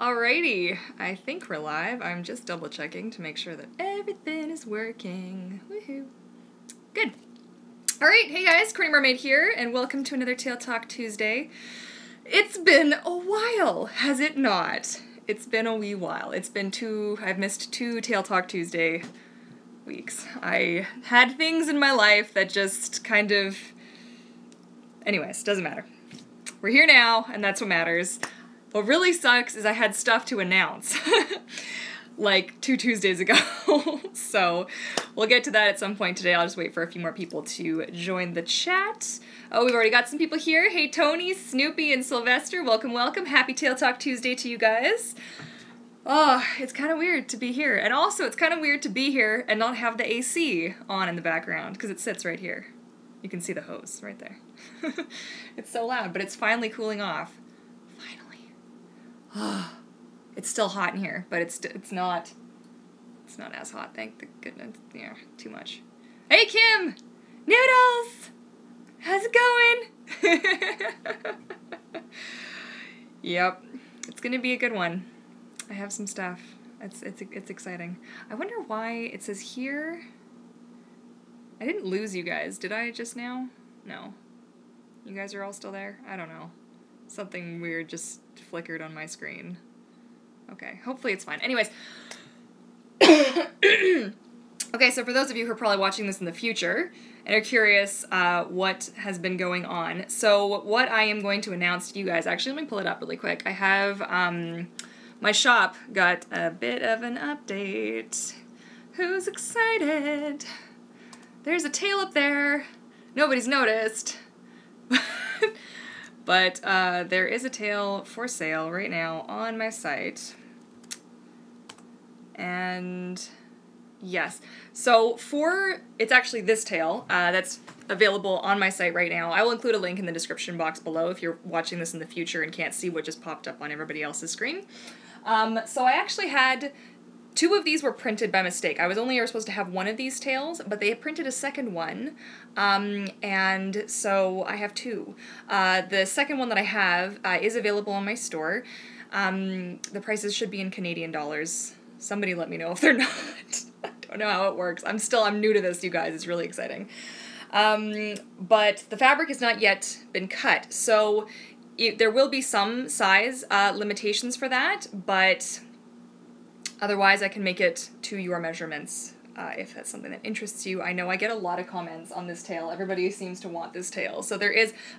Alrighty, I think we're live. I'm just double checking to make sure that everything is working. Woohoo. Good. Alright, hey guys, Courtney Mermaid here, and welcome to another Tail Talk Tuesday. It's been a while, has it not? It's been a wee while. I've missed 2 Tail Talk Tuesday weeks. I had things in my life that just kind of... Anyways, doesn't matter. We're here now, and that's what matters. What really sucks is I had stuff to announce, like 2 Tuesdays ago, so we'll get to that at some point today. I'll just wait for a few more people to join the chat. Oh, we've already got some people here. Hey Tony, Snoopy, and Sylvester, welcome, welcome. Happy Tail Talk Tuesday to you guys. Oh, it's kind of weird to be here, and also it's kind of weird to be here and not have the AC on in the background, because it sits right here. You can see the hose right there. It's so loud, but it's finally cooling off. It's still hot in here, but it's not as hot, thank the goodness. Yeah, too much. Hey Kim! Noodles! How's it going? Yep, it's gonna be a good one. I have some stuff. It's exciting. I wonder why it says here. I didn't lose you guys, did I just now? No. You guys are all still there? I don't know. Something weird just flickered on my screen. Okay, hopefully it's fine. Anyways. Okay, so for those of you who are probably watching this in the future and are curious what has been going on, so what I am going to announce to you guys, actually let me pull it up really quick. I have, my shop got a bit of an update. Who's excited? There's a tail up there. Nobody's noticed. But there is a tail for sale right now on my site. And yes, so it's actually this tail that's available on my site right now. I will include a link in the description box below if you're watching this in the future and can't see what just popped up on everybody else's screen. So I actually had 2 of these were printed by mistake. I was only ever supposed to have 1 of these tails, but they printed a second one, and so I have 2. The second one that I have is available on my store. The prices should be in Canadian dollars. Somebody let me know if they're not. I don't know how it works. I'm new to this, you guys. It's really exciting. But the fabric has not yet been cut, so there will be some size limitations for that, but otherwise, I can make it to your measurements if that's something that interests you. I know I get a lot of comments on this tail. Everybody seems to want this tail. So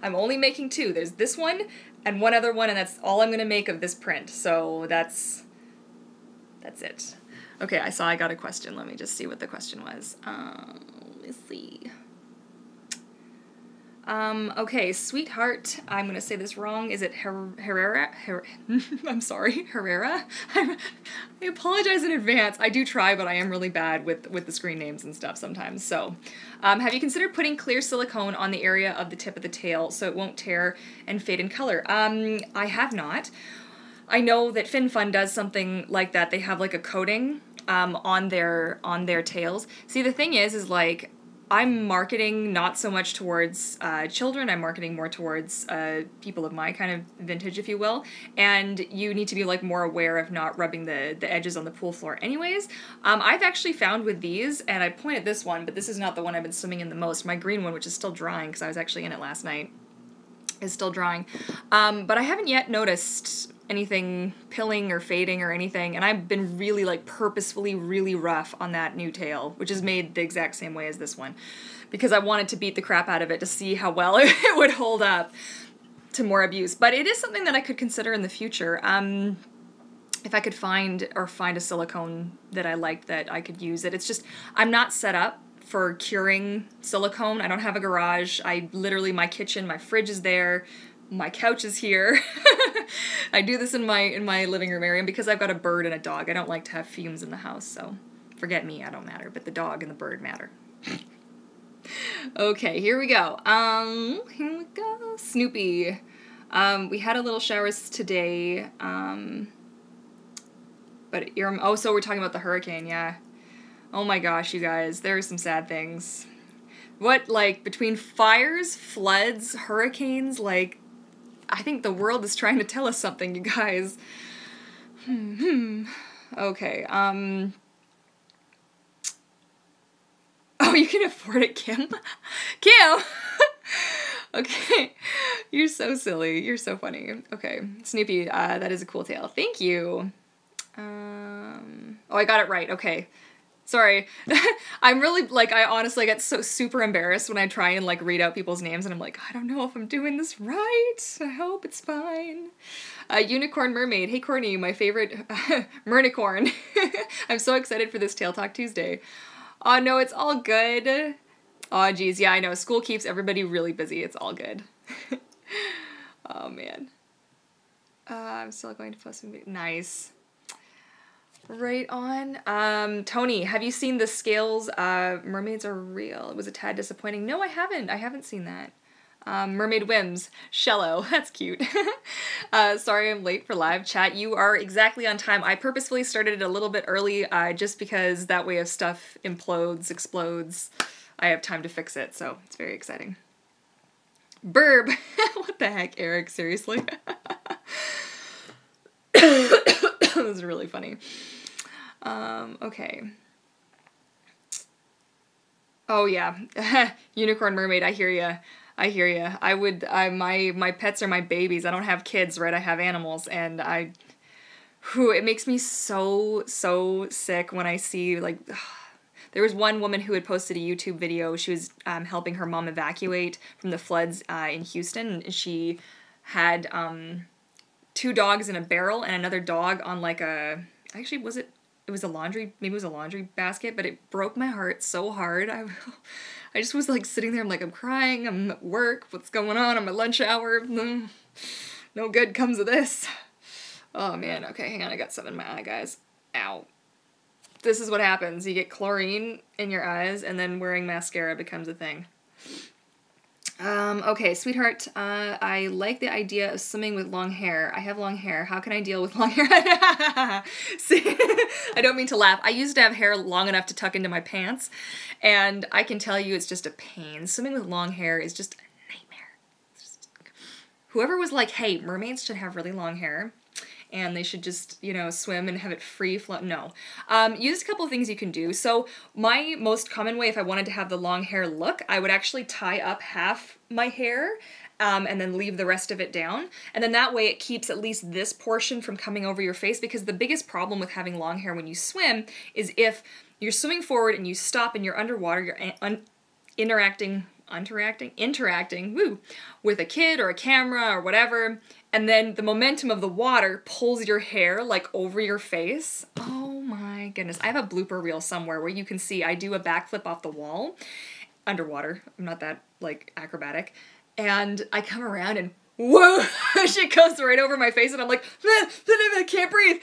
I'm only making 2. There's this one and one other one, and that's all I'm going to make of this print. So that's it. Okay, I got a question. Let me just see what the question was. Let's see. Okay, Sweetheart, I'm gonna say this wrong. Is it Herrera? I'm sorry, Herrera? I apologize in advance. I do try, but I am really bad with the screen names and stuff sometimes. So, have you considered putting clear silicone on the area of the tip of the tail so it won't tear and fade in color? I have not. I know that FinFun does something like that. They have like a coating, on their tails. See, the thing is like, I'm marketing not so much towards children, I'm marketing more towards people of my kind of vintage, if you will, and you need to be like more aware of not rubbing the edges on the pool floor anyways. I've actually found with these, and I point at this one, but this is not the one I've been swimming in the most, my green one, which is still drying because I was actually in it last night, is still drying, but I haven't yet noticed anything pilling or fading or anything, and I've been really like purposefully really rough on that new tail, which is made the exact same way as this one, because I wanted to beat the crap out of it to see how well it would hold up to more abuse. But it is something that I could consider in the future. If I could find a silicone that I liked that I could use it. It's just, I'm not set up for curing silicone. I don't have a garage. My kitchen, my fridge is there. My couch is here. I do this in my living room area, and because I've got a bird and a dog, I don't like to have fumes in the house, so forget me, I don't matter, but the dog and the bird matter. Okay, here we go. Snoopy. We had a little showers today, but so we're talking about the hurricane, yeah. Oh my gosh, you guys, there are some sad things. What, like, between fires, floods, hurricanes, like, I think the world is trying to tell us something, you guys. Okay, oh, you can afford it, Kim? Kim! Okay, you're so silly. You're so funny. Okay, Snoopy, that is a cool tail. Thank you. Oh, I got it right. Okay. Sorry. I'm really, like, I honestly get so super embarrassed when I try and, like, read out people's names, and I'm like, I don't know if I'm doing this right. I hope it's fine. Unicorn Mermaid. Hey, Courtney, my favorite Mernicorn. I'm so excited for this Tail Talk Tuesday. Oh, no, it's all good. Oh, geez, yeah, I know. School keeps everybody really busy. It's all good. Oh, man. I'm still going to post some... Nice. Right on. Tony, have you seen the Scales, Mermaids Are Real? It was a tad disappointing. No, I haven't. I haven't seen that. Mermaid Whims. Shello. That's cute. Sorry I'm late for live chat. You are exactly on time. I purposefully started it a little bit early, just because that way if stuff implodes, explodes, I have time to fix it, so it's very exciting. Burb. What the heck, Eric? Seriously? That was really funny. Okay. Oh yeah, Unicorn Mermaid, I hear ya. I hear ya. I would, my pets are my babies. I don't have kids, right? I have animals, and it makes me so sick when I see, like, there was one woman who had posted a YouTube video. She was helping her mom evacuate from the floods in Houston, and she had 2 dogs in a barrel and another dog on like a, actually it was a laundry, maybe it was a laundry basket, but it broke my heart so hard. I just was like sitting there, I'm like, I'm crying, I'm at work, what's going on? I'm at lunch hour, no good comes of this. Oh man, okay, hang on, I got something in my eye, guys. Ow. This is what happens, you get chlorine in your eyes, and then wearing mascara becomes a thing. Okay, sweetheart, I like the idea of swimming with long hair. I have long hair. How can I deal with long hair? See, I don't mean to laugh. I used to have hair long enough to tuck into my pants, and I can tell you it's just a pain. Swimming with long hair is just a nightmare. Whoever was like, hey, mermaids should have really long hair, and they should just, you know, swim and have it free flow. No. Use a couple of things you can do. So my most common way, if I wanted to have the long hair look, I would actually tie up half my hair and then leave the rest of it down. And then that way it keeps at least this portion from coming over your face, because the biggest problem with having long hair when you swim is if you're swimming forward and you stop and you're underwater, you're interacting woo, with a kid or a camera or whatever, and then the momentum of the water pulls your hair like over your face. Oh my goodness. I have a blooper reel somewhere where you can see I do a backflip off the wall underwater. I'm not that like acrobatic. And I come around and whoa, she goes right over my face, and I'm like, I can't breathe,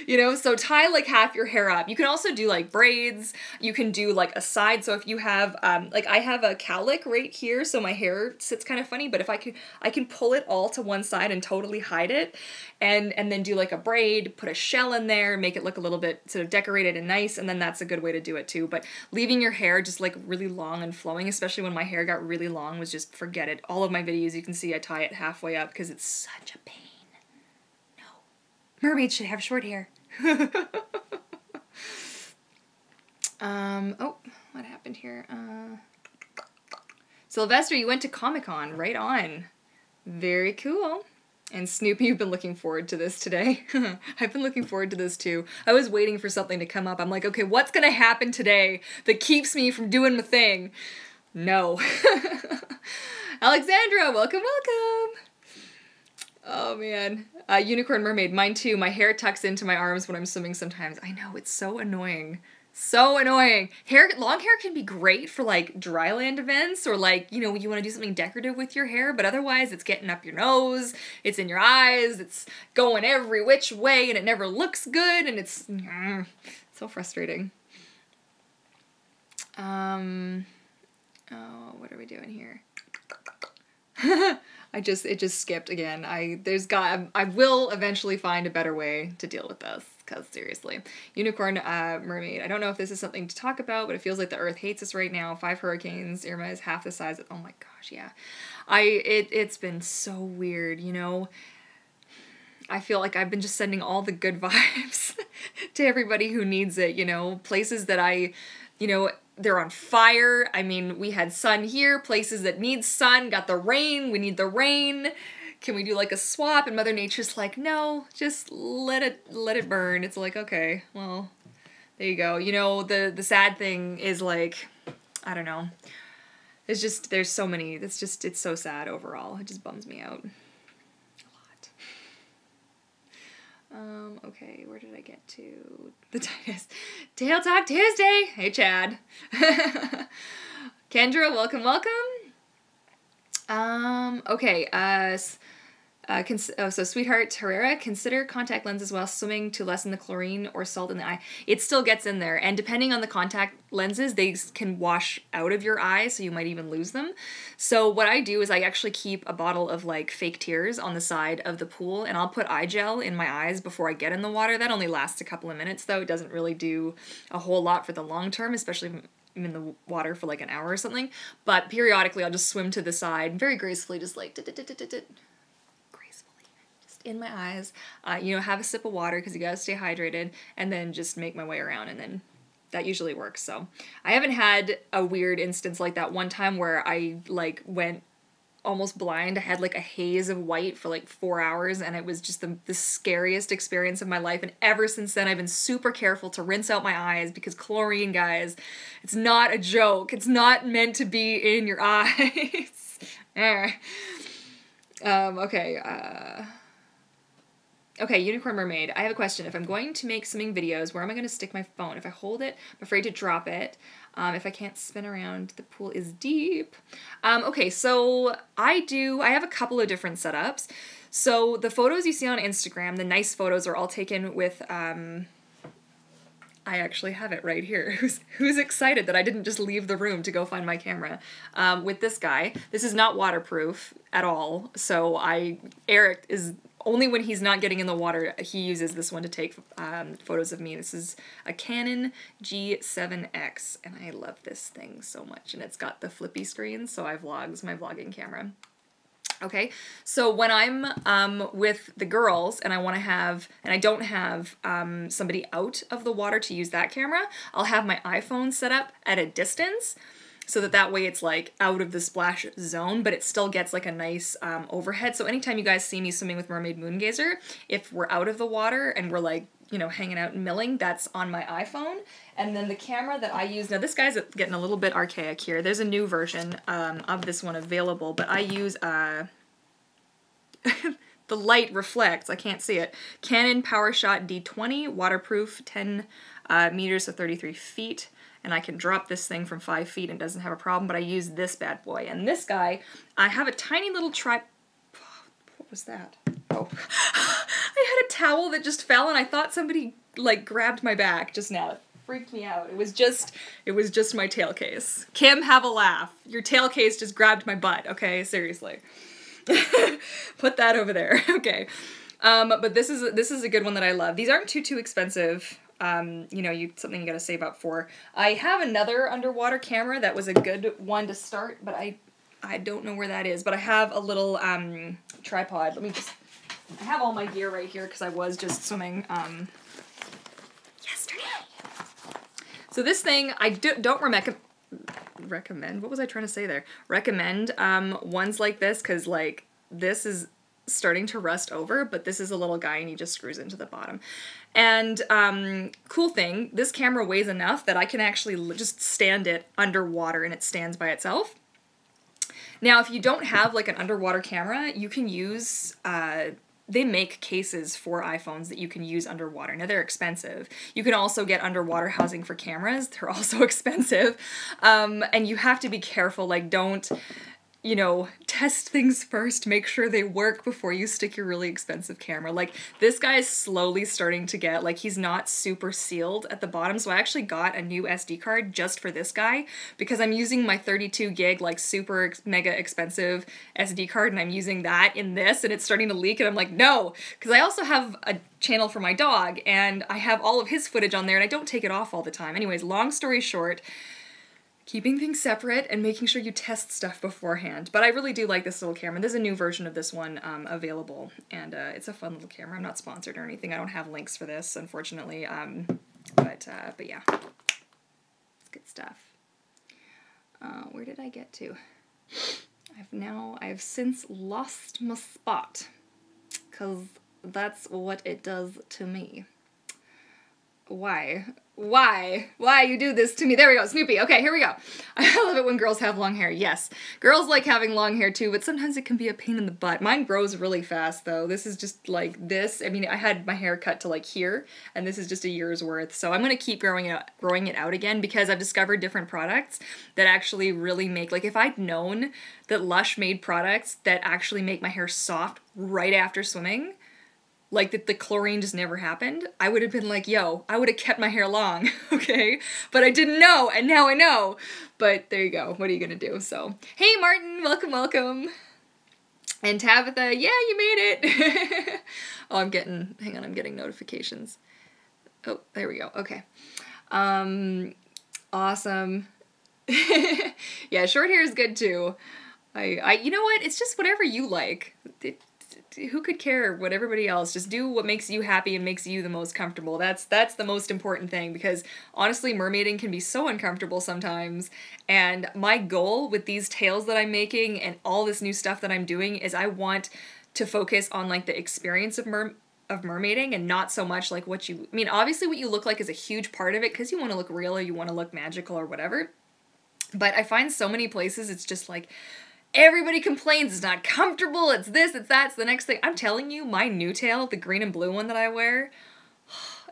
you know, so tie like half your hair up. You can also do like braids, you can do like a side, so if you have, like I have a cowlick right here, so my hair sits kind of funny, but if I can pull it all to one side and totally hide it, and then do like a braid, put a shell in there, make it look a little bit sort of decorated and nice, and then that's a good way to do it too. But leaving your hair just like really long and flowing, especially when my hair got really long, was just forget it. All of my videos, you can see I tie it halfway up because it's such a pain. No. Mermaids should have short hair. Oh, what happened here? Sylvester, you went to Comic-Con. Right on. Very cool. And Snoopy, you've been looking forward to this today. I've been looking forward to this too. I was waiting for something to come up. I'm like, okay, what's gonna happen today that keeps me from doing my thing? No. Alexandra, welcome, welcome. Oh man. Unicorn Mermaid, mine too. My hair tucks into my arms when I'm swimming sometimes. I know, it's so annoying. So annoying. Long hair can be great for like dryland events, or like, you know, you want to do something decorative with your hair, but otherwise it's getting up your nose, it's in your eyes, it's going every which way, and it never looks good, and it's so frustrating. Oh, what are we doing here? it just skipped again. I will eventually find a better way to deal with this, because seriously. Unicorn Mermaid, I don't know if this is something to talk about, but it feels like the earth hates us right now. 5 hurricanes, Irma is half the size of, oh my gosh, yeah. It's been so weird, you know. I feel like I've been just sending all the good vibes to everybody who needs it, you know, places that you know, they're on fire. I mean, we had sun here, places that need sun, got the rain, we need the rain. Can we do like a swap? And Mother Nature's like, no, just let it burn. It's like, okay, well, there you go. You know, the sad thing is like, I don't know. It's just, there's so many, it's so sad overall. It just bums me out a lot. Okay, where did I get to? The Tail Talk Tuesday! Hey, Chad. Kendra, welcome, welcome. Okay, so Sweetheart Herrera, consider contact lenses while swimming to lessen the chlorine or salt in the eye. It still gets in there, and depending on the contact lenses, they can wash out of your eye, so you might even lose them. So what I do is I actually keep a bottle of like fake tears on the side of the pool, and I'll put eye gel in my eyes before I get in the water. That only lasts a couple of minutes though. It doesn't really do a whole lot for the long term, especially if I'm in the water for like an hour or something. But periodically I'll just swim to the side, very gracefully, just like in my eyes, you know, have a sip of water because you gotta stay hydrated, and then just make my way around, and then that usually works. So I haven't had a weird instance like that one time where I like went almost blind. I had like a haze of white for like 4 hours, and it was just the scariest experience of my life. And ever since then I've been super careful to rinse out my eyes, because chlorine, guys, it's not a joke. It's not meant to be in your eyes. Okay, Unicorn Mermaid, I have a question. If I'm going to make swimming videos, where am I going to stick my phone? If I hold it, I'm afraid to drop it. If I can't spin around, the pool is deep. Okay, so I have a couple of different setups. So the photos you see on Instagram, the nice photos, are all taken with, I actually have it right here. Who's excited that I didn't just leave the room to go find my camera? With this guy. This is not waterproof at all, so Eric is... Only when he's not getting in the water, he uses this one to take photos of me. This is a Canon G7X, and I love this thing so much. And it's got the flippy screen, so I vlogs, my vlogging camera. Okay, so when I'm with the girls and I want to have, and I don't have somebody out of the water to use that camera, I'll have my iPhone set up at a distance, so that way it's like out of the splash zone, but it still gets like a nice overhead. So anytime you guys see me swimming with Mermaid Moongazer, if we're out of the water and we're like, you know, hanging out and milling, that's on my iPhone. And then the camera that I use, now this guy's getting a little bit archaic here. There's a new version of this one available, but I use, the light reflects, I can't see it, Canon PowerShot D20, waterproof, 10 meters, so 33 feet. And I can drop this thing from 5 feet and it doesn't have a problem, but I use this bad boy. And this guy, I have a tiny little what was that? Oh. I had a towel that just fell, and I thought somebody like grabbed my back just now. It freaked me out. It was just my tail case. Kim, have a laugh. Your tail case just grabbed my butt, okay? Seriously. Put that over there. Okay. But this is a good one that I love. These aren't too expensive. You know, something you gotta save up for. I have another underwater camera that was a good one to start, but I don't know where that is. But I have a little tripod. I have all my gear right here because I was just swimming yesterday. So this thing, I don't recommend. What was I trying to say there? Recommend ones like this, because like this is starting to rust over, but this is a little guy and he just screws into the bottom. And cool thing, this camera weighs enough that I can actually just stand it underwater and it stands by itself. Now, if you don't have like an underwater camera, you can use, they make cases for iPhones that you can use underwater. Now, they're expensive. You can also get underwater housing for cameras. They're also expensive. And you have to be careful, like don't, you know, test things first, make sure they work before you stick your really expensive camera. Like, this guy is slowly starting to get, like, he's not super sealed at the bottom, so I actually got a new SD card just for this guy, because I'm using my 32 gig, like, super mega expensive SD card, and I'm using that in this, and it's starting to leak, and I'm like, no! Because I also have a channel for my dog, and I have all of his footage on there, and I don't take it off all the time. Anyways, long story short, keeping things separate and making sure you test stuff beforehand. But I really do like this little camera. There's a new version of this one available, and it's a fun little camera. I'm not sponsored or anything. I don't have links for this, unfortunately. But yeah, it's good stuff. Where did I get to? I've since lost my spot, because that's what it does to me. Why? Why you do this to me? There we go, Snoopy. Okay, here we go. I love it when girls have long hair. Yes, girls like having long hair too, but sometimes it can be a pain in the butt. Mine grows really fast though. This is just like this. I mean, I had my hair cut to like here, and this is just a year's worth. So I'm gonna keep growing it out again, because I've discovered different products that actually really make, like if I'd known that Lush made products that actually make my hair soft right after swimming, like that the chlorine just never happened, I would have been like, yo, I would have kept my hair long, okay? But I didn't know, and now I know. But there you go, what are you gonna do? So, hey Martin, welcome, welcome. And Tabitha, yeah, you made it. Oh, hang on, I'm getting notifications. Oh, there we go, okay. Awesome. Yeah, short hair is good too. You know what, it's just whatever you like. Who could care what everybody else, just do what makes you happy and makes you the most comfortable. That's the most important thing, because honestly mermaiding can be so uncomfortable sometimes, and my goal with these tails that I'm making and all this new stuff that I'm doing is I want to focus on like the experience of mermaiding, and not so much like what you, I mean obviously what you look like is a huge part of it, because you want to look real or you want to look magical or whatever, but I find so many places it's just like everybody complains it's not comfortable, it's this, it's that, it's the next thing. I'm telling you, my new tail, the green and blue one that I wear,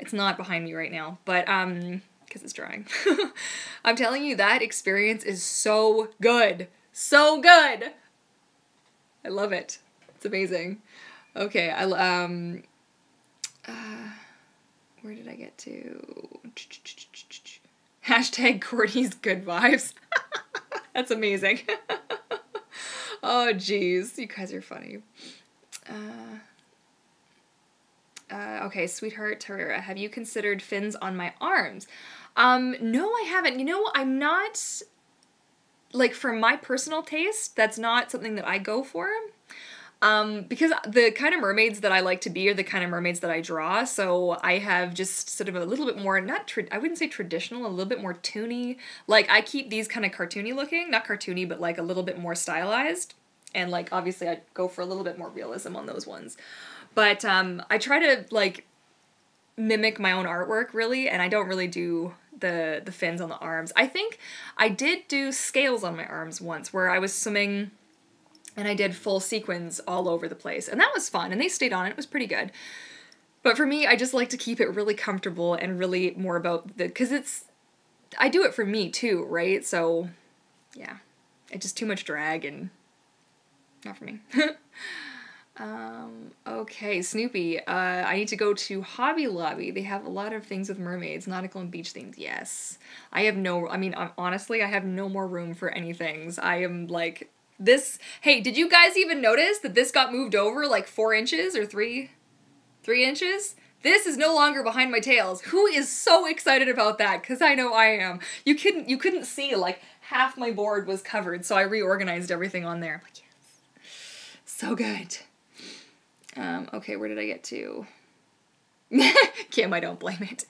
it's not behind me right now, but, because it's drying. I'm telling you, that experience is so good. So good! I love it. It's amazing. Okay, where did I get to? Hashtag Courtney's good vibes. That's amazing. Oh, geez. You guys are funny. Okay, Sweetheart Terrera, have you considered fins on my arms? No, I haven't. You know, I'm not, like, for my personal taste, that's not something that I go for. Because the kind of mermaids that I like to be are the kind of mermaids that I draw, so I have just sort of a little bit more, I wouldn't say traditional, a little bit more toony. Like, I keep these kind of cartoony looking, not cartoony, but like a little bit more stylized, and like, obviously I go for a little bit more realism on those ones. But, I try to, like, mimic my own artwork, really, and I don't really do the fins on the arms. I think I did do scales on my arms once, where I was swimming and I did full sequins all over the place, and that was fun, and they stayed on it. It was pretty good. But for me, I just like to keep it really comfortable and really more about because I do it for me too, right? So, yeah, it's just too much drag and not for me. Okay, Snoopy, I need to go to Hobby Lobby. They have a lot of things with mermaids, nautical and beach themed. Yes. Honestly, I have no more room for any things. I am like, hey, did you guys even notice that this got moved over like 4 inches or 3 inches? This is no longer behind my tails. Who is so excited about that? Because I know I am. You couldn't see, like, half my board was covered, so I reorganized everything on there. I'm like, yes. So good. Okay, where did I get to? Kim, I don't blame it.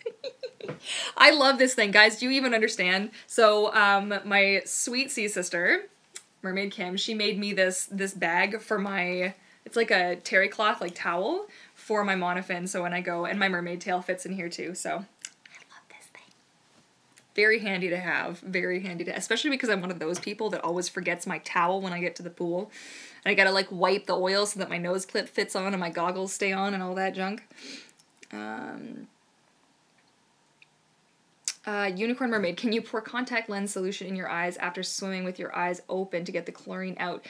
I love this thing. Guys, do you even understand? So, my sweet sea sister, Mermaid Kim, she made me this bag for it's like a terry cloth, like towel, for my monofin, so when I go, and my mermaid tail fits in here too, so I love this thing. Very handy to have, especially because I'm one of those people that always forgets my towel when I get to the pool, and I gotta like wipe the oil so that my nose clip fits on and my goggles stay on and all that junk. Unicorn Mermaid, can you pour contact lens solution in your eyes after swimming with your eyes open to get the chlorine out?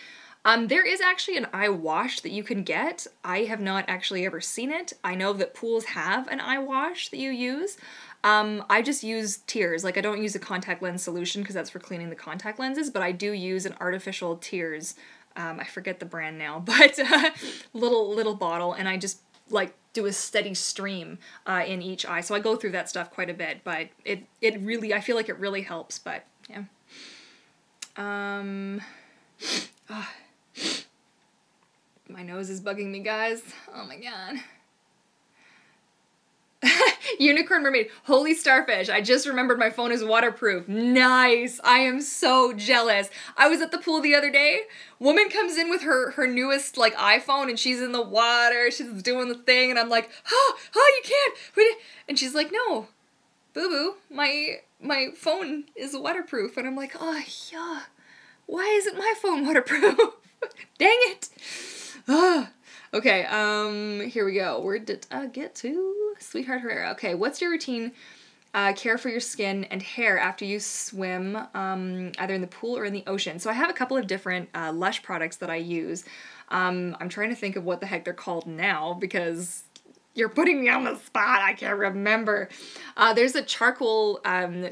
There is actually an eye wash that you can get. I have not actually ever seen it. I know that pools have an eye wash that you use. I just use tears. Like, I don't use a contact lens solution because that's for cleaning the contact lenses, but I do use an artificial tears. I forget the brand now, but little bottle, and I just like do a steady stream in each eye. So I go through that stuff quite a bit, but it really, I feel like it really helps, but yeah. Oh, my nose is bugging me, guys. Oh my god. Unicorn Mermaid. Holy starfish. I just remembered my phone is waterproof. Nice. I am so jealous. I was at the pool the other day. Woman comes in with her newest like iPhone and she's in the water. She's doing the thing and I'm like, oh, you can't. And she's like, no, boo-boo, my phone is waterproof. And I'm like, oh, yeah. Why isn't my phone waterproof? Dang it. Okay, here we go. Where did I get to? Sweetheart Herrera. Okay, what's your routine care for your skin and hair after you swim, either in the pool or in the ocean? So I have a couple of different Lush products that I use. I'm trying to think of what the heck they're called now because you're putting me on the spot. I can't remember. There's a charcoal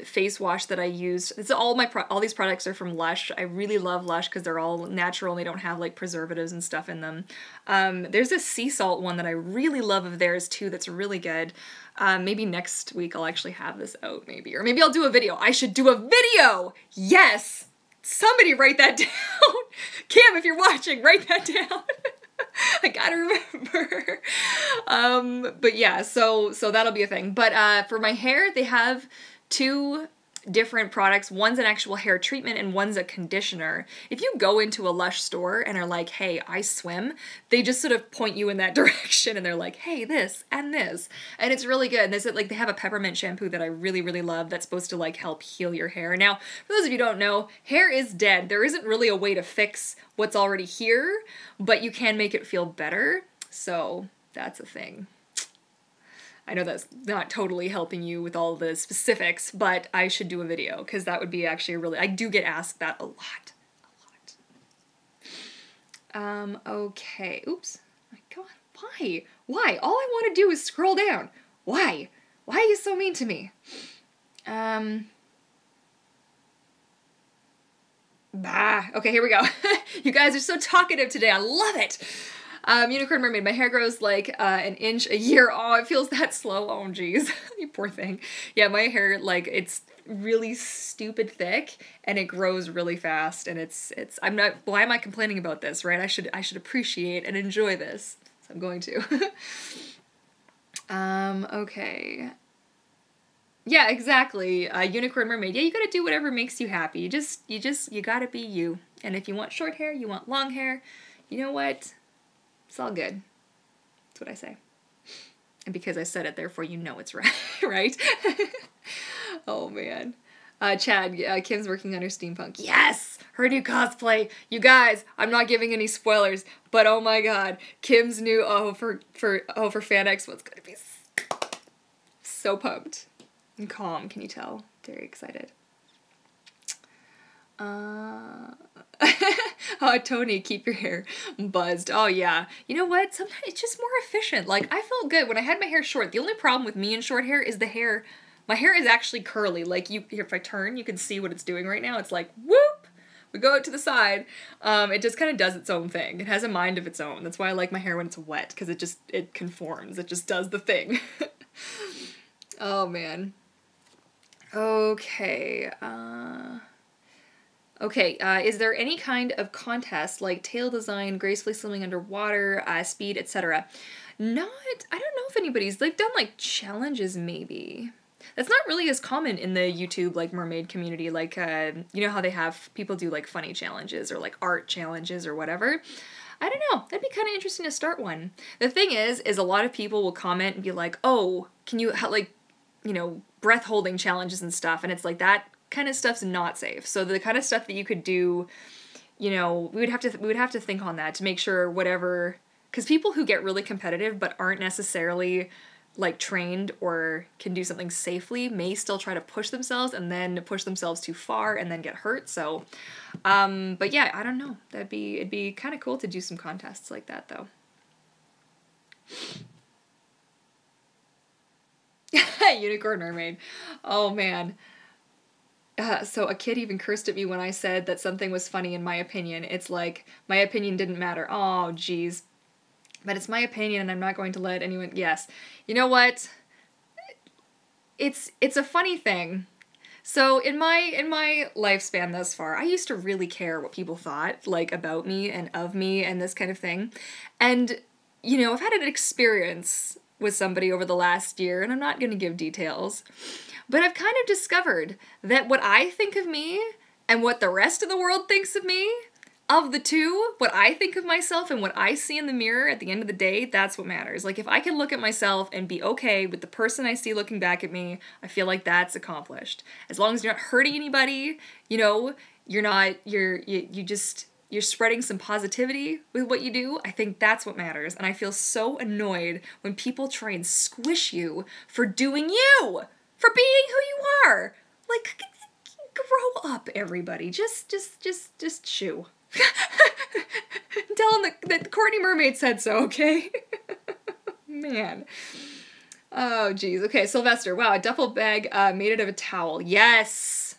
face wash that I use. It's all these products are from Lush. I really love Lush because they're all natural and they don't have like preservatives and stuff in them. There's a sea salt one that I really love of theirs too that's really good. Maybe next week I'll actually have this out maybe. Or maybe I'll do a video. I should do a video! Yes! Somebody write that down. Kim, if you're watching, write that down. I gotta remember. But yeah, so that'll be a thing. But for my hair, they have two different products. One's an actual hair treatment and one's a conditioner. If you go into a Lush store and are like, hey, I swim, they just sort of point you in that direction and they're like, hey, this and this. And it's really good. And they have a peppermint shampoo that I really, really love that's supposed to like help heal your hair. Now, for those of you who don't know, hair is dead. There isn't really a way to fix what's already here, but you can make it feel better. So that's a thing. I know that's not totally helping you with all the specifics, but I should do a video because that would be actually I do get asked that a lot. Okay, oops. My God, why? Why? All I want to do is scroll down. Why? Why are you so mean to me? Okay, here we go. You guys are so talkative today. I love it. Unicorn Mermaid, my hair grows like an inch a year. Oh, it feels that slow. Oh, geez. You poor thing. Yeah, my hair, like, it's really stupid thick and it grows really fast and why am I complaining about this, right? I should appreciate and enjoy this. So I'm going to. Okay. Yeah, exactly. Unicorn Mermaid. Yeah, you gotta do whatever makes you happy. You gotta be you. And if you want short hair, you want long hair, you know what? It's all good. That's what I say. And because I said it, therefore you know it's right, right? Oh, man. Chad, Kim's working on her steampunk. Yes! Her new cosplay. You guys, I'm not giving any spoilers, but oh my god. Kim's new, for Fan Expo, it's gonna be so pumped. And calm, can you tell? Very excited. Oh, Tony, keep your hair buzzed. Oh, yeah. You know what? Sometimes it's just more efficient. Like, I felt good when I had my hair short. The only problem with me and short hair is the hair. My hair is actually curly. Like, if I turn, you can see what it's doing right now. It's like, whoop! We go out to the side. It just kind of does its own thing. It has a mind of its own. That's why I like my hair when it's wet, because it conforms. It just does the thing. Oh, man. Okay, is there any kind of contest, like tail design, gracefully swimming underwater, speed, etc.? I don't know if they've done, like, challenges, maybe. That's not really as common in the YouTube, like, mermaid community, like, you know how they have people do, like, funny challenges or, like, art challenges or whatever? I don't know, that'd be kind of interesting to start one. The thing is a lot of people will comment and be like, oh, can you, like, you know, breath holding challenges and stuff, and it's like that kind of stuff's not safe. So the kind of stuff that you could do, you know, we would have to think on that to make sure whatever, because people who get really competitive but aren't necessarily like trained or can do something safely may still try to push themselves and then push themselves too far and then get hurt. So, but yeah, I don't know. It'd be kind of cool to do some contests like that though. Unicorn Mermaid. Oh man. So a kid even cursed at me when I said that something was funny in my opinion. It's like, my opinion didn't matter. Oh, geez. But it's my opinion and I'm not going to let anyone... Yes. You know what? It's a funny thing. So in my lifespan thus far, I used to really care what people thought, like, about me and of me and this kind of thing. And, you know, I've had an experience with somebody over the last year, and I'm not going to give details, but I've kind of discovered that what I think of me and what the rest of the world thinks of me, of the two, what I think of myself and what I see in the mirror at the end of the day, that's what matters. Like, if I can look at myself and be okay with the person I see looking back at me, I feel like that's accomplished. As long as you're not hurting anybody, you know, you're spreading some positivity with what you do, I think that's what matters. And I feel so annoyed when people try and squish you for doing you, for being who you are. Like, grow up, everybody. Just shoo. Tell them that Courtney Mermaid said so, okay? Man. Oh, geez. Okay, Sylvester. Wow, a duffel bag made out of a towel. Yes!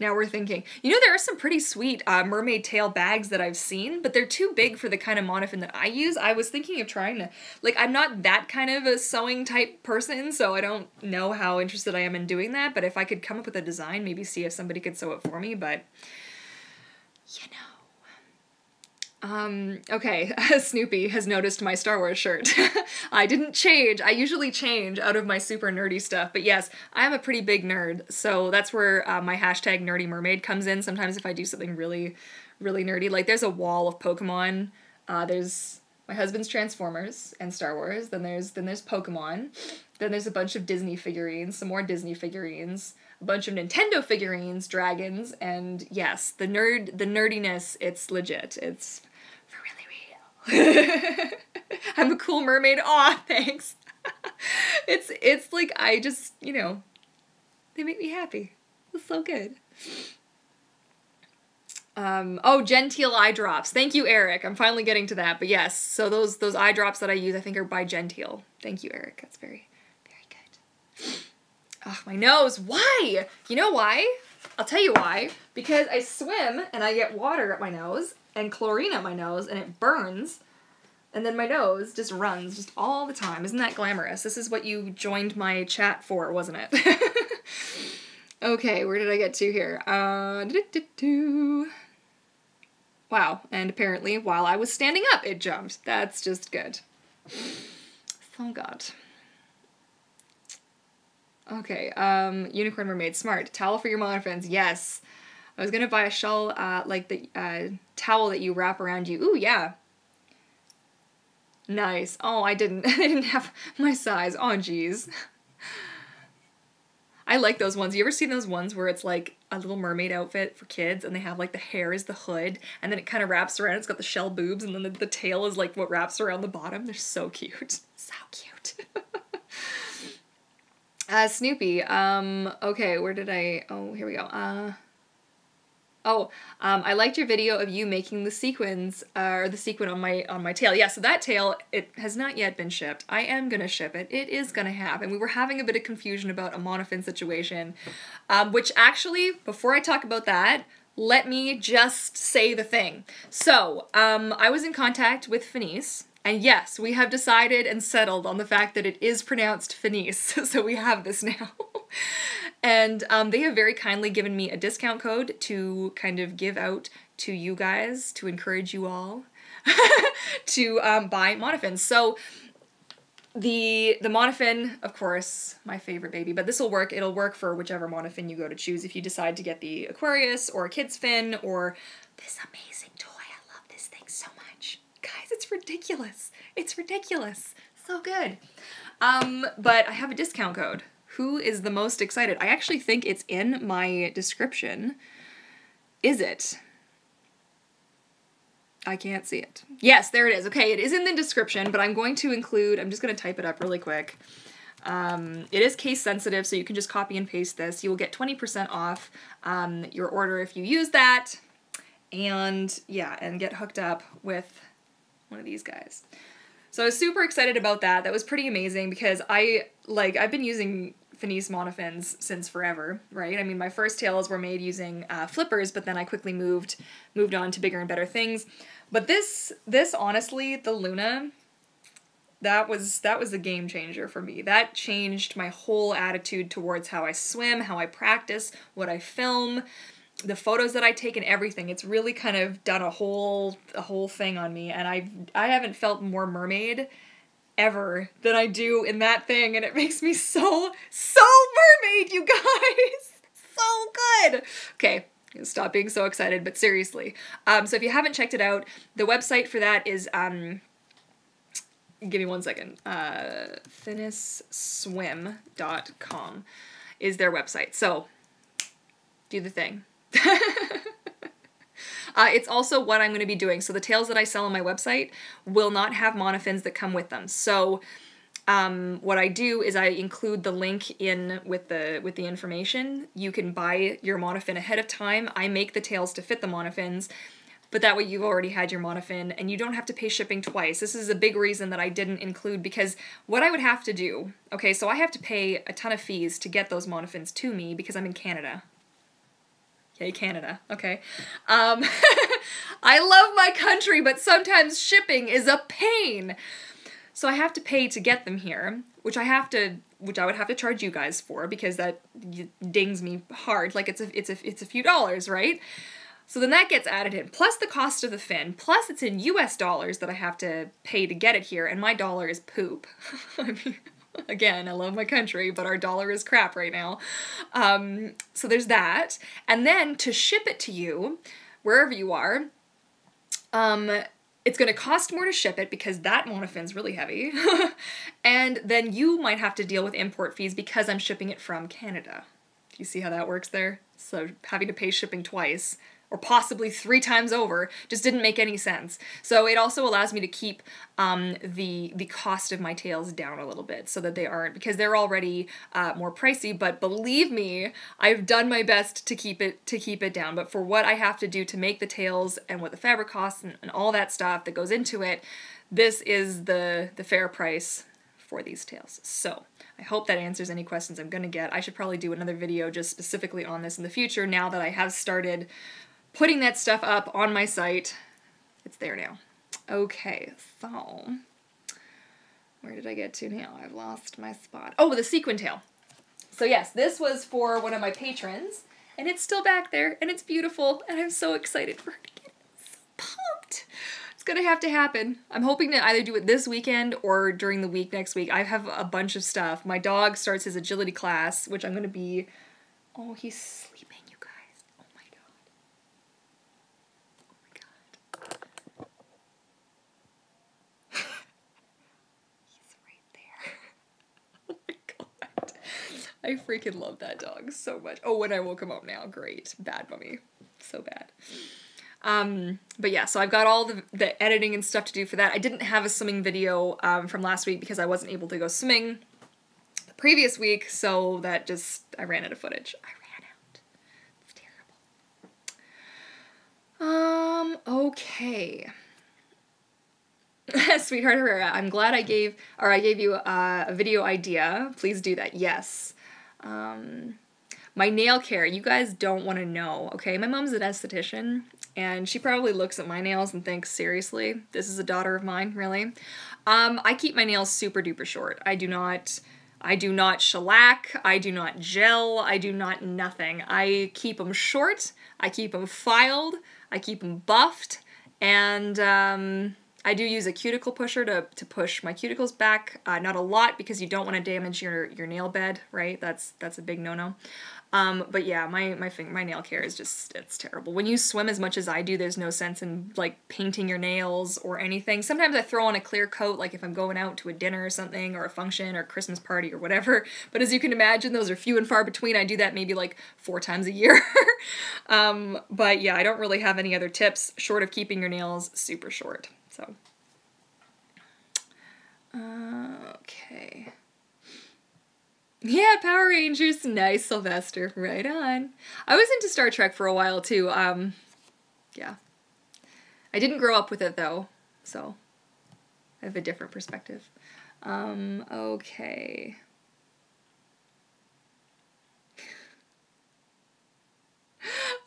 Now we're thinking. You know, there are some pretty sweet mermaid tail bags that I've seen, but they're too big for the kind of monofin that I use. I was thinking of trying to... Like, I'm not that kind of a sewing type person, so I don't know how interested I am in doing that, but if I could come up with a design, maybe see if somebody could sew it for me, but... You know... Okay, Snoopy has noticed my Star Wars shirt. I didn't change. I usually change out of my super nerdy stuff, but yes, I am a pretty big nerd, so that's where my hashtag nerdy mermaid comes in. Sometimes if I do something really, really nerdy, like there's a wall of Pokemon, there's my husband's Transformers and Star Wars, then there's Pokemon, then there's a bunch of Disney figurines, some more Disney figurines, a bunch of Nintendo figurines, dragons, and yes, the nerdiness, it's legit. It's for really real. I'm a cool mermaid. Aw, thanks. It's like, I just, you know, they make me happy. It's so good. Oh, Genteel eye drops. Thank you, Eric. I'm finally getting to that, but yes, so those eye drops that I use, I think, are by Genteel. Thank you, Eric. That's very, very good. Ugh, my nose. Why? You know why? I'll tell you why. Because I swim and I get water at my nose and chlorine at my nose and it burns. And then my nose just runs just all the time. Isn't that glamorous? This is what you joined my chat for, wasn't it? Okay, where did I get to here? Wow, and apparently while I was standing up, it jumped. That's just good. Oh god. Okay, Unicorn Mermaid, smart. Towel for your monofins, yes. I was gonna buy a shawl, like the towel that you wrap around you. Ooh, yeah. Nice. Oh, I didn't have my size. Oh, jeez. I like those ones. You ever seen those ones where it's like a little mermaid outfit for kids and they have like the hair is the hood and then it kind of wraps around, it's got the shell boobs and then the tail is like what wraps around the bottom? They're so cute. So cute. Snoopy. Okay, where did oh, here we go. I liked your video of you making the sequins, or the sequin on my tail. Yeah, so that tail, it has not yet been shipped. I am gonna ship it. It is gonna happen. We were having a bit of confusion about a monofin situation, which actually, before I talk about that, let me just say the thing. So, I was in contact with Fenice, and yes, we have decided and settled on the fact that it is pronounced Fenice, so we have this now. And they have very kindly given me a discount code to kind of give out to you guys, to encourage you all to buy monofins. So the monofin, of course, my favorite baby, but this will work. It'll work for whichever monofin you go to choose if you decide to get the Aquarius or a kid's fin or this amazing toy. I love this thing so much. Guys, it's ridiculous. It's ridiculous. So good. But I have a discount code. Who is the most excited? I actually think it's in my description. Is it? I can't see it. Yes, there it is. Okay, it is in the description, but I'm going to include, I'm just going to type it up really quick. It is case sensitive, so you can just copy and paste this. You will get 20% off your order if you use that. And yeah, and get hooked up with one of these guys. So I was super excited about that. That was pretty amazing because I've been using Fenice monofins since forever, right? I mean, my first tails were made using flippers, but then I quickly moved on to bigger and better things. But this honestly, the Luna, that was a game changer for me. That changed my whole attitude towards how I swim, how I practice, what I film, the photos that I take and everything. It's really kind of done a whole thing on me, and I haven't felt more mermaid ever than I do in that thing, and it makes me so mermaid, you guys. So good. Okay, stop being so excited, but seriously. So if you haven't checked it out, the website for that is give me one second. Thinnesswim.com is their website. So do the thing. It's also what I'm going to be doing. So the tails that I sell on my website will not have monofins that come with them. So what I do is I include the link in with the information. You can buy your monofin ahead of time. I make the tails to fit the monofins, but that way you've already had your monofin and you don't have to pay shipping twice. This is a big reason that I didn't include, because what I would have to do, okay, so I have to pay a ton of fees to get those monofins to me because I'm in Canada. Yay, Canada. Okay. I love my country, but sometimes shipping is a pain. So I have to pay to get them here, which I would have to charge you guys for, because that dings me hard. Like it's a few dollars, right? So then that gets added in, plus the cost of the fin, plus it's in US dollars that I have to pay to get it here, and my dollar is poop. I mean, again, I love my country, but our dollar is crap right now. So there's that. And then to ship it to you, wherever you are, it's going to cost more to ship it because that monofin's really heavy. And then you might have to deal with import fees because I'm shipping it from Canada. Do you see how that works there? So having to pay shipping twice, or possibly 3 times over, just didn't make any sense. So it also allows me to keep the cost of my tails down a little bit, so that they aren't, because they're already more pricey, but believe me, I've done my best to keep it down. But for what I have to do to make the tails and what the fabric costs and all that stuff that goes into it, this is the fair price for these tails. So I hope that answers any questions I'm gonna get. I should probably do another video just specifically on this in the future, now that I have started putting that stuff up on my site. It's there now. Okay, so where did I get to now? I've lost my spot. Oh, the sequin tail. So yes, this was for one of my patrons, and it's still back there, and it's beautiful, and I'm so excited for her to get it. I'm so pumped. It's gonna have to happen. I'm hoping to either do it this weekend or during the week next week. I have a bunch of stuff. My dog starts his agility class, which I'm gonna be... Oh, he's sleeping, you guys. Oh my god. Oh my god. He's right there. Oh my god. I freaking love that dog so much. Oh, and I woke him up now. Great. Bad mummy. So bad. But yeah, so I've got all the editing and stuff to do for that. I didn't have a swimming video from last week because I wasn't able to go swimming the previous week, so that just, I ran out of footage. I ran out. It's terrible. Okay. Sweetheart Herrera, I'm glad I gave you a video idea. Please do that. Yes. My nail care, you guys don't want to know, okay? My mom's an esthetician, and she probably looks at my nails and thinks, seriously, this is a daughter of mine, really? I keep my nails super duper short. I do not shellac, I do not gel, I do not nothing. I keep them short, I keep them filed, I keep them buffed, and I do use a cuticle pusher to push my cuticles back. Not a lot, because you don't want to damage your nail bed, right? That's a big no-no. But yeah, my nail care is just, it's terrible. When you swim as much as I do, there's no sense in like painting your nails or anything. Sometimes I throw on a clear coat, like if I'm going out to a dinner or something, or a function or Christmas party or whatever. But as you can imagine, those are few and far between. I do that maybe like 4 times a year. But yeah, I don't really have any other tips short of keeping your nails super short. So, okay. Yeah, Power Rangers. Nice, Sylvester. Right on. I was into Star Trek for a while, too. Yeah. I didn't grow up with it, though, so I have a different perspective. Okay.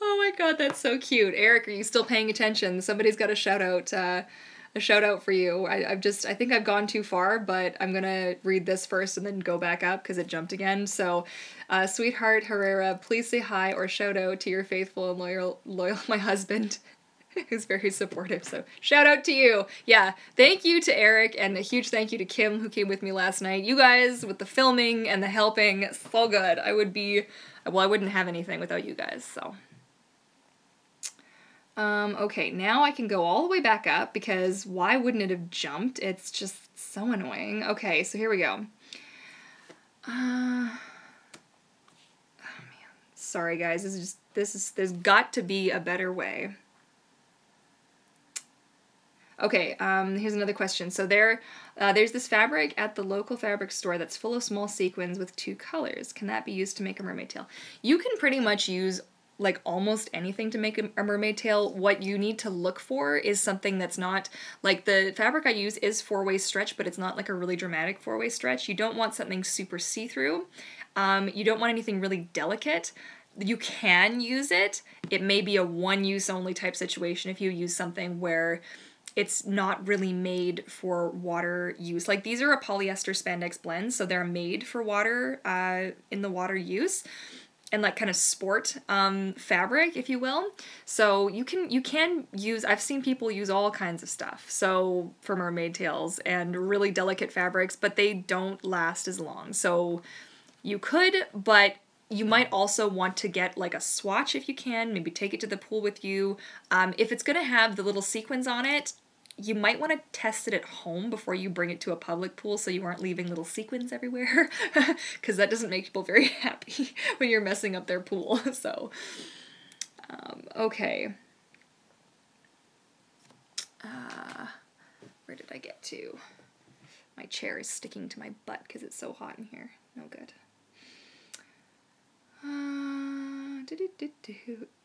Oh my god, that's so cute. Eric, are you still paying attention? Somebody's got to shout out, a shout out for you. I think I've gone too far, but I'm gonna read this first and then go back up because it jumped again. So, Sweetheart Herrera, please say hi or shout out to your faithful and loyal my husband, who's very supportive. So shout out to you. Yeah, thank you to Eric, and a huge thank you to Kim, who came with me last night. You guys with the filming and the helping, so good. I wouldn't have anything without you guys. So. Okay, now I can go all the way back up because why wouldn't it have jumped? It's just so annoying. Okay, so here we go. Oh man. Sorry guys, there's got to be a better way. Okay, here's another question. So there's this fabric at the local fabric store that's full of small sequins with 2 colors. Can that be used to make a mermaid tail? You can pretty much use like almost anything to make a mermaid tail. What you need to look for is something that's not, like the fabric I use is 4-way stretch, but it's not like a really dramatic 4-way stretch. You don't want something super see-through. You don't want anything really delicate. You can use it. It may be a one-use only type situation if you use something where it's not really made for water use. Like these are a polyester spandex blend, so they're made for water, in the water use. And like kind of sport fabric, if you will. So you can use, I've seen people use all kinds of stuff, so for mermaid tails and really delicate fabrics, but they don't last as long. So you could, but you might also want to get like a swatch if you can, maybe take it to the pool with you. If it's gonna have the little sequins on it, you might want to test it at home before you bring it to a public pool so you aren't leaving little sequins everywhere, because that doesn't make people very happy when you're messing up their pool. So, okay. Where did I get to? My chair is sticking to my butt because it's so hot in here. No good.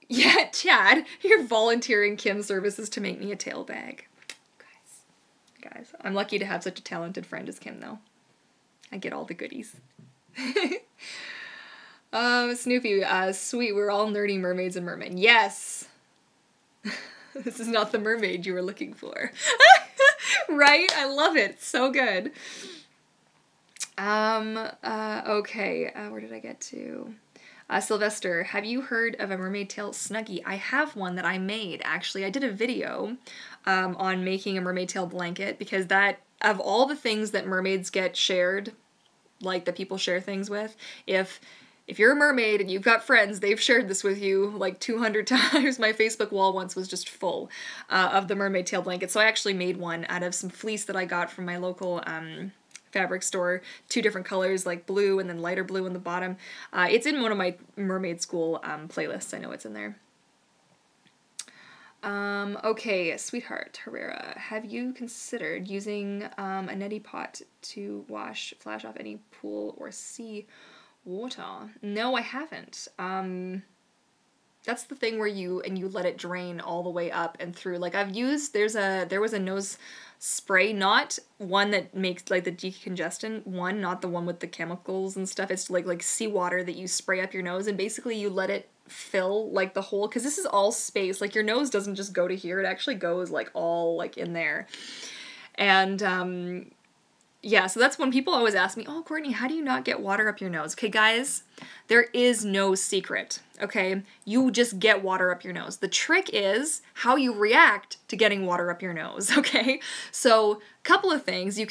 Yeah, Chad, you're volunteering Kim services to make me a tail bag. Guys, I'm lucky to have such a talented friend as Kim, though. I get all the goodies. Snoopy, sweet, we're all nerdy mermaids and mermen. Yes! This is not the mermaid you were looking for. Right? I love it. It's so good. Okay, where did I get to? Sylvester, have you heard of a mermaid tail snuggie? I have one that I made, actually. I did a video on making a mermaid tail blanket because that, of all the things that mermaids get shared, like that people share things with, if you're a mermaid and you've got friends, they've shared this with you like 200 times. My Facebook wall once was just full of the mermaid tail blanket. So I actually made one out of some fleece that I got from my local fabric store, 2 different colors, like blue and then lighter blue on the bottom. It's in one of my mermaid school playlists. I know it's in there. Okay, Sweetheart Herrera, have you considered using a neti pot to flash off any pool or sea water? No, I haven't. That's the thing where you let it drain all the way up and through. Like I've used, there was a nose spray, not one that makes like the decongestant one, not the one with the chemicals and stuff. It's like seawater that you spray up your nose and basically you let it fill like the hole, because this is all space. Like your nose doesn't just go to here, it actually goes like all like in there. And yeah, so that's when people always ask me, oh, Courtney, how do you not get water up your nose? Okay, guys, there is no secret, okay? You just get water up your nose. The trick is how you react to getting water up your nose, okay? So, couple of things.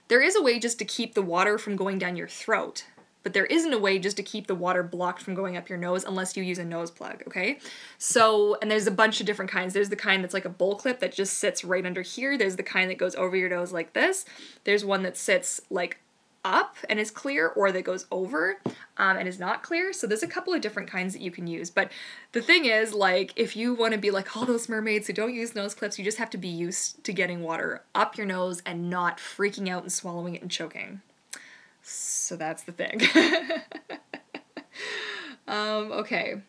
There is a way just to keep the water from going down your throat, but there isn't a way just to keep the water blocked from going up your nose unless you use a nose plug, okay? So, and there's a bunch of different kinds. There's the kind that's like a bowl clip that just sits right under here. There's the kind that goes over your nose like this. There's one that sits like up and is clear, or that goes over and is not clear. So there's a couple of different kinds that you can use. But the thing is, like, if you want to be like all those mermaids who don't use nose clips, you just have to be used to getting water up your nose and not freaking out and swallowing it and choking. So that's the thing. Okay.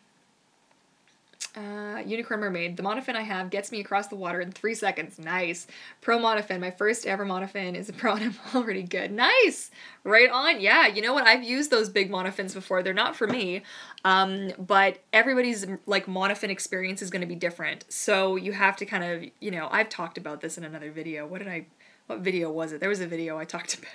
Unicorn Mermaid. The monofin I have gets me across the water in 3 seconds. Nice. Pro monofin. My first ever monofin is a pro and I'm already good. Nice. Right on. Yeah, you know what? I've used those big monofins before. They're not for me. But everybody's like monofin experience is going to be different. So you have to kind of, you know, I've talked about this in another video. What video was it? There was a video I talked about.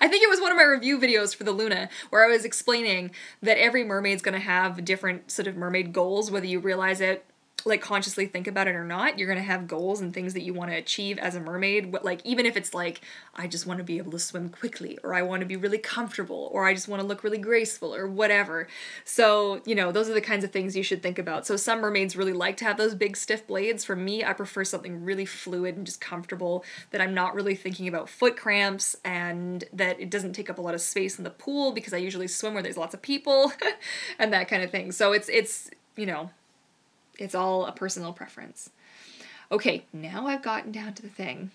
I think it was one of my review videos for the Luna where I was explaining that every mermaid's going to have different sort of mermaid goals, whether you realize it, like consciously think about it or not. You're going to have goals and things that you want to achieve as a mermaid. Like, even if it's like, I just want to be able to swim quickly, or I want to be really comfortable, or I just want to look really graceful, or whatever. So, you know, those are the kinds of things you should think about. So some mermaids really like to have those big stiff blades. For me, I prefer something really fluid and just comfortable, that I'm not really thinking about foot cramps, and that it doesn't take up a lot of space in the pool, because I usually swim where there's lots of people and that kind of thing. So it's, you know, it's all a personal preference. Okay, now I've gotten down to the thing.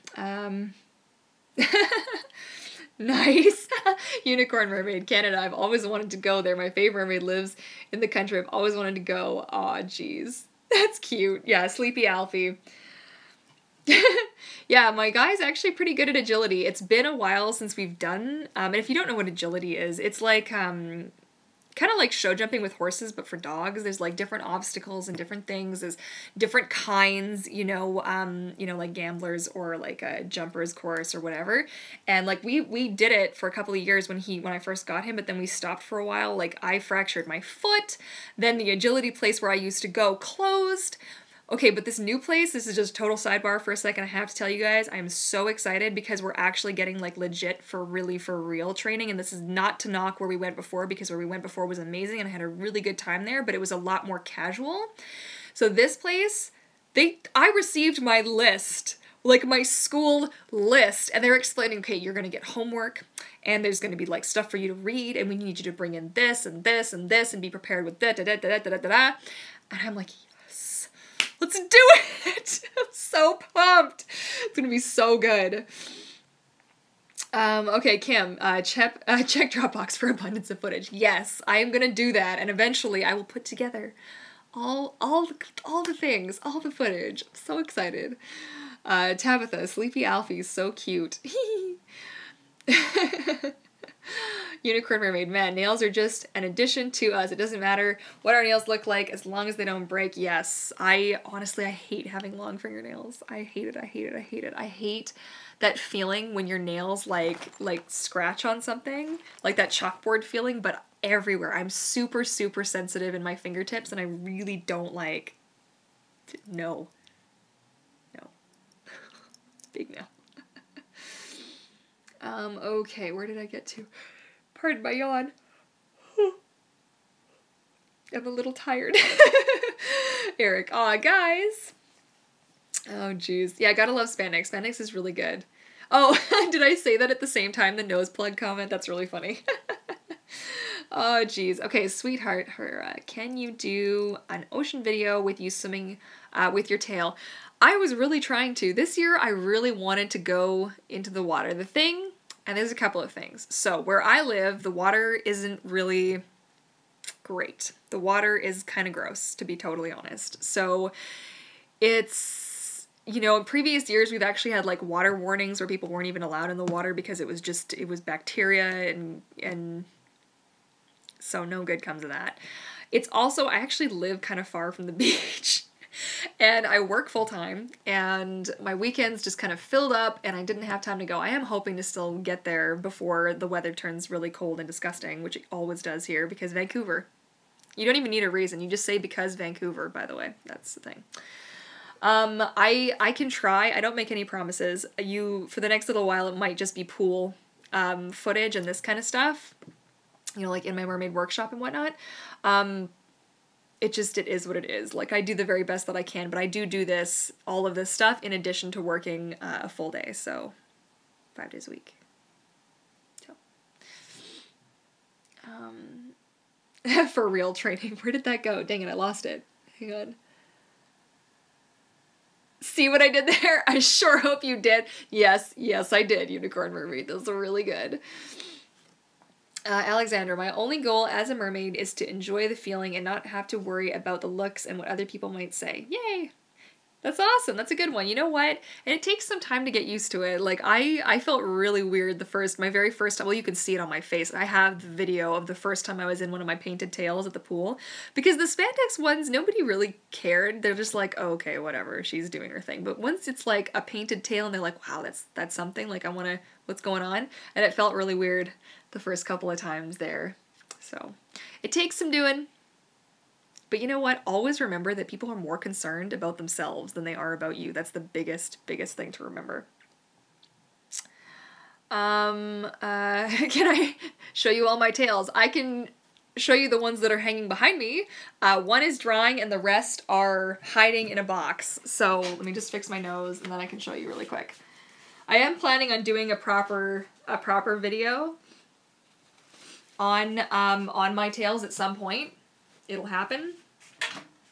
Nice. Unicorn Mermaid, Canada. I've always wanted to go there. My favorite mermaid lives in the country. I've always wanted to go. Aw, geez. That's cute. Yeah, Sleepy Alfie. Yeah, my guy's actually pretty good at agility. It's been a while since we've done, and if you don't know what agility is, it's like, kind of like show jumping with horses, but for dogs. There's like different obstacles and different things. There's different kinds, you know, like gamblers or like a jumper's course or whatever. And like we did it for a couple of years when I first got him, but then we stopped for a while. Like I fractured my foot. Then the agility place where I used to go closed. Okay, but this new place, this is just total sidebar for a second. I have to tell you guys, I'm so excited because we're actually getting like legit for real training. And this is not to knock where we went before, because where we went before was amazing and I had a really good time there, but it was a lot more casual. So this place, I received my list, like my school list, and they're explaining, okay, you're gonna get homework and there's gonna be like stuff for you to read and we need you to bring in this and this and this and be prepared with da da da da da da da. And I'm like, let's do it! I'm so pumped. It's gonna be so good. Okay, Kim, check Dropbox for abundance of footage. Yes, I am gonna do that, and eventually I will put together all the things, all the footage. I'm so excited. Tabitha, Sleepy Alfie, so cute. Unicorn Mermaid, man, nails are just an addition to us. It doesn't matter what our nails look like as long as they don't break. Yes, honestly, I hate having long fingernails. I hate it, I hate it, I hate it. I hate that feeling when your nails like scratch on something, like that chalkboard feeling, but everywhere. I'm super, super sensitive in my fingertips and I really don't like, no. Big no. Okay, where did I get to? Pardon my yawn. I'm a little tired. Eric, aw, guys. Oh, jeez. Yeah, gotta love spandex. Spandex is really good. Oh, did I say that at the same time, the nose plug comment? That's really funny. Oh, jeez. Okay, sweetheart, can you do an ocean video with you swimming with your tail? I was really trying to. This year, I really wanted to go into the water. The thing, and there's a couple of things. So where I live, the water isn't really great. The water is kind of gross, to be totally honest. So it's, you know, in previous years, we've actually had like water warnings where people weren't even allowed in the water because it was bacteria and so no good comes of that. It's also, I actually live kind of far from the beach. And I work full-time, and my weekends just kind of filled up, and I didn't have time to go. I am hoping to still get there before the weather turns really cold and disgusting, which it always does here, because Vancouver. You don't even need a reason. You just say because Vancouver, by the way. That's the thing. I can try. I don't make any promises. For the next little while, it might just be pool footage and this kind of stuff. You know, like in my mermaid workshop and whatnot. It is what it is. Like, I do the very best that I can, but I do all of this stuff in addition to working a full day, so 5 days a week. So, for real training. Where did that go? Dang it, I lost it. Hang on. See what I did there? I sure hope you did. Yes, I did, Unicorn Mermaid. Those are really good. Alexandra, my only goal as a mermaid is to enjoy the feeling and not have to worry about the looks and what other people might say. Yay! That's awesome. That's a good one. You know what? And it takes some time to get used to it. Like, I felt really weird my very first time. Well, you can see it on my face. I have the video of the first time I was in one of my painted tails at the pool. Because the spandex ones, nobody really cared. They're just like, oh, okay, whatever, she's doing her thing. But once it's like a painted tail and they're like, wow, that's something. Like, what's going on? And it felt really weird the first couple of times there. So, it takes some doing. But you know what? Always remember that people are more concerned about themselves than they are about you. That's the biggest thing to remember. Can I show you all my tails? I can show you the ones that are hanging behind me. One is drying and the rest are hiding in a box. So let me just fix my nose and then I can show you really quick. I am planning on doing a proper video on my tails at some point. It'll happen.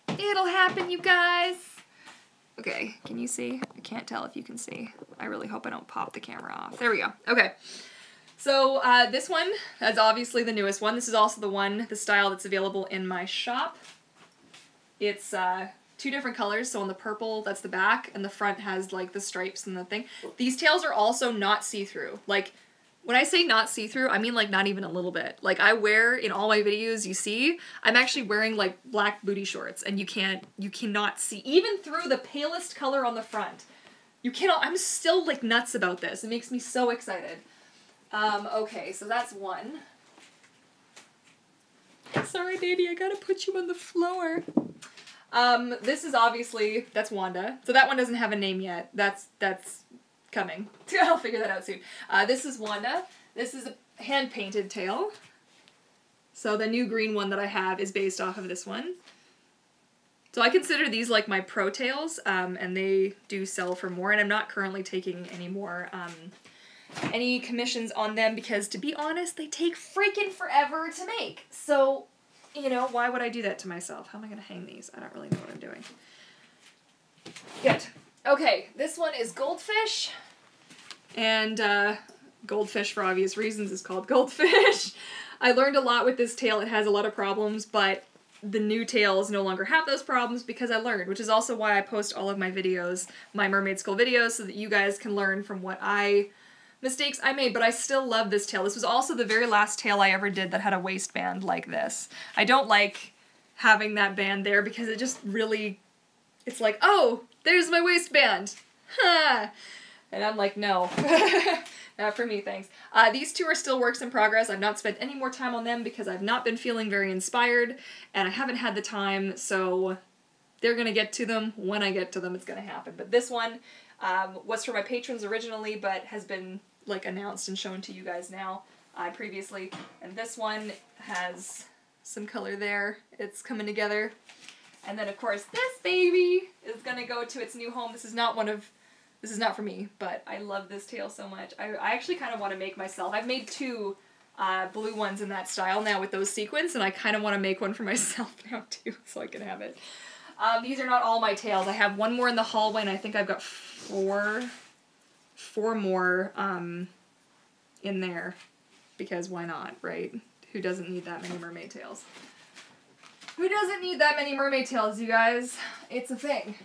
It'll happen, you guys! Okay, can you see? I can't tell if you can see. I really hope I don't pop the camera off. There we go. Okay. So, this one is obviously the newest one. This is also the style that's available in my shop. It's, 2 different colors. So on the purple, that's the back, and the front has, like, the stripes and the thing. These tails are also not see-through. Like, when I say not see-through, I mean like not even a little bit. Like I wear, in all my videos you see, I'm actually wearing like black booty shorts and you cannot see, even through the palest color on the front. You cannot, I'm still like nuts about this. It makes me so excited. Okay, so that's one. Sorry baby, I gotta put you on the floor. This is obviously, that's Wanda. So that one doesn't have a name yet. That's coming. I'll figure that out soon. This is Wanda. This is a hand-painted tail. So the new green one that I have is based off of this one. So I consider these like my pro tails, and they do sell for more, and I'm not currently taking any more, any commissions on them because, to be honest, they take freaking forever to make. So, you know, why would I do that to myself? How am I going to hang these? I don't really know what I'm doing. Good. Okay, this one is Goldfish, and Goldfish, for obvious reasons, is called Goldfish. I learned a lot with this tail. It has a lot of problems, but the new tails no longer have those problems because I learned, which is also why I post all of my videos, my mermaid school videos, so that you guys can learn from mistakes I made, but I still love this tail. This was also the very last tail I ever did that had a waistband like this. I don't like having that band there because it just really, it's like, oh, there's my waistband. Ha! And I'm like, no. Not for me, thanks. These two are still works in progress. I've not spent any more time on them because I've not been feeling very inspired, and I haven't had the time, so they're gonna get to them. When I get to them, it's gonna happen. But this one was for my patrons originally, but has been like announced and shown to you guys now previously. And this one has some color there. It's coming together. And then, of course, this baby is gonna go to its new home. This is not for me, but I love this tail so much. I actually kind of want to make myself. I've made 2 blue ones in that style now with those sequins, and I kind of want to make one for myself now too, so I can have it. These are not all my tails. I have one more in the hallway, and I think I've got 4 more in there, because why not, right? Who doesn't need that many mermaid tails? Who doesn't need that many mermaid tails, you guys? It's a thing.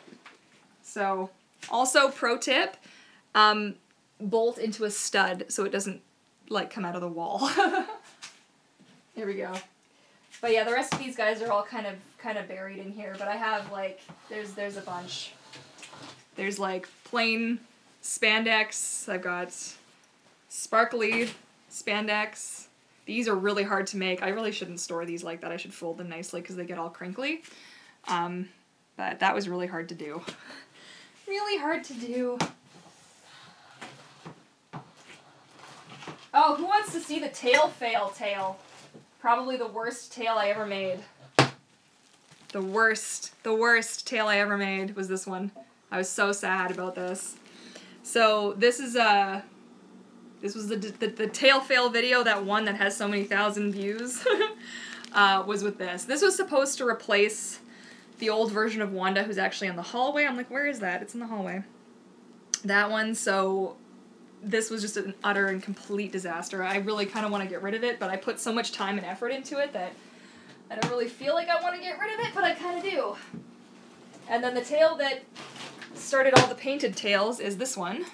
So, also, pro tip, bolt into a stud so it doesn't, like, come out of the wall. Here we go. But yeah, the rest of these guys are all kind of buried in here, but I have, like, there's a bunch. There's, like, plain spandex. I've got sparkly spandex. These are really hard to make. I really shouldn't store these like that. I should fold them nicely because they get all crinkly. But that was really hard to do. Really hard to do. Oh, who wants to see the tail fail tail? Probably the worst tail I ever made. The worst tail I ever made was this one. I was so sad about this. So this is this was the tail fail video, that one that has so many thousand views, was with this. This was supposed to replace the old version of Wanda, who's actually in the hallway. I'm like, where is that? It's in the hallway. That one, so this was just an utter and complete disaster. I really kind of want to get rid of it, but I put so much time and effort into it that I don't really feel like I want to get rid of it, but I kind of do. And then the tail that started all the painted tails is this one,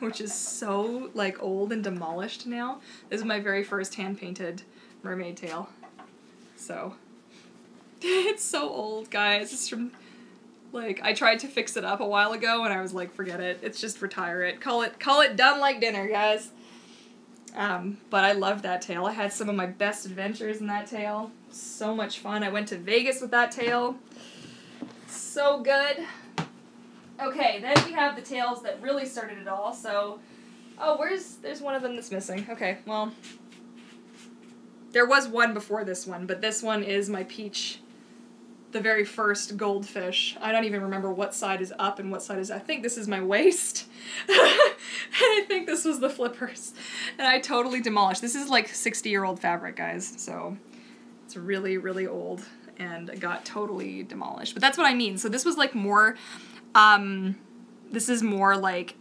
which is so, like, old and demolished now. This is my very first hand-painted mermaid tail. So, it's so old, guys. It's from, like, I tried to fix it up a while ago, and I was like, forget it. It's just retire it. Call it done like dinner, guys. But I loved that tail. I had some of my best adventures in that tail. So much fun. I went to Vegas with that tail. So good. Okay, then we have the tails that really started it all. So, oh, there's one of them that's missing. Okay, well, there was one before this one, but this one is my peach, the very first goldfish. I don't even remember what side is up and what side is, I think this is my waist. And I think this was the flippers. And I totally demolished. This is like 60-year-old fabric, guys, so it's really, really old and got totally demolished. But that's what I mean. So this was like more, this is more like,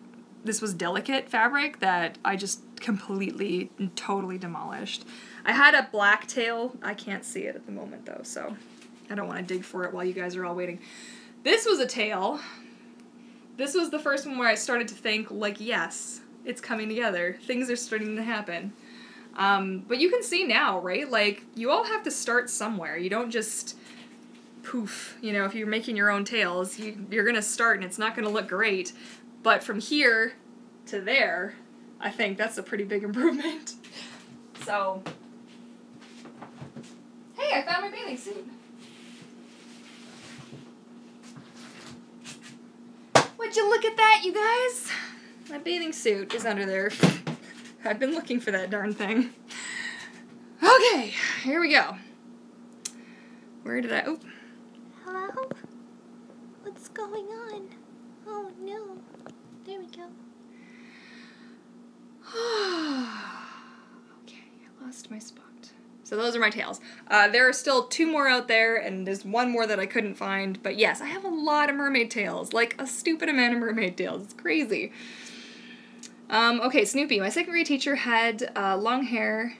this was delicate fabric that I just completely and totally demolished. I had a black tail. I can't see it at the moment though, so I don't want to dig for it while you guys are all waiting. This was a tail. This was the first one where I started to think, like, yes, it's coming together. Things are starting to happen. But you can see now, right? Like, you all have to start somewhere. You don't just poof. You know, if you're making your own tails, you're going to start and it's not going to look great. But from here to there, I think that's a pretty big improvement. So, hey, I found my bathing suit. Would you look at that, you guys? My bathing suit is under there. I've been looking for that darn thing. Okay, here we go. Where did I... Oh. Hello? What's going on? Oh, no. There we go. Okay, I lost my spot. So those are my tails. There are still 2 more out there, and there's 1 more that I couldn't find. But yes, I have a lot of mermaid tails. Like, a stupid amount of mermaid tails. It's crazy. Okay, Snoopy. My 2nd grade teacher had long hair,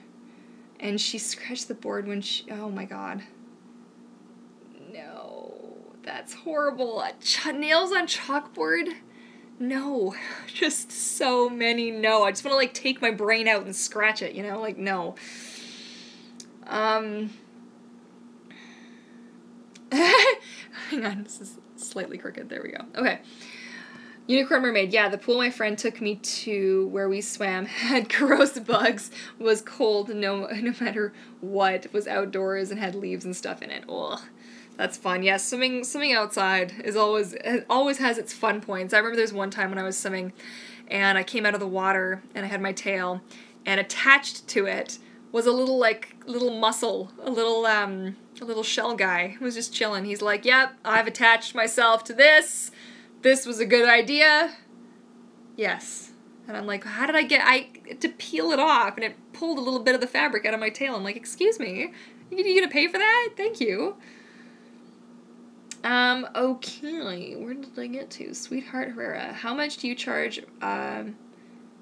and she scratched the board when she... Oh, my God. No. That's horrible. Nails on chalkboard? No. Just so many no. I just want to, like, take my brain out and scratch it, you know? Like, no. Hang on, this is slightly crooked. There we go. Okay. Unicorn Mermaid. Yeah, the pool my friend took me to where we swam had corrosive bugs, was cold no matter what, was outdoors and had leaves and stuff in it. Ugh. That's fun. Yeah, swimming outside is always has its fun points. I remember there's one time when I was swimming and I came out of the water and I had my tail, and attached to it was a little mussel, a little shell guy who was just chilling. He's like, yep, I've attached myself to this. This was a good idea. Yes. And I'm like, how did I to peel it off, and it pulled a little bit of the fabric out of my tail. I'm like, excuse me, you gonna pay for that? Thank you. Okay, where did I get to? Sweetheart Herrera. How much do you charge,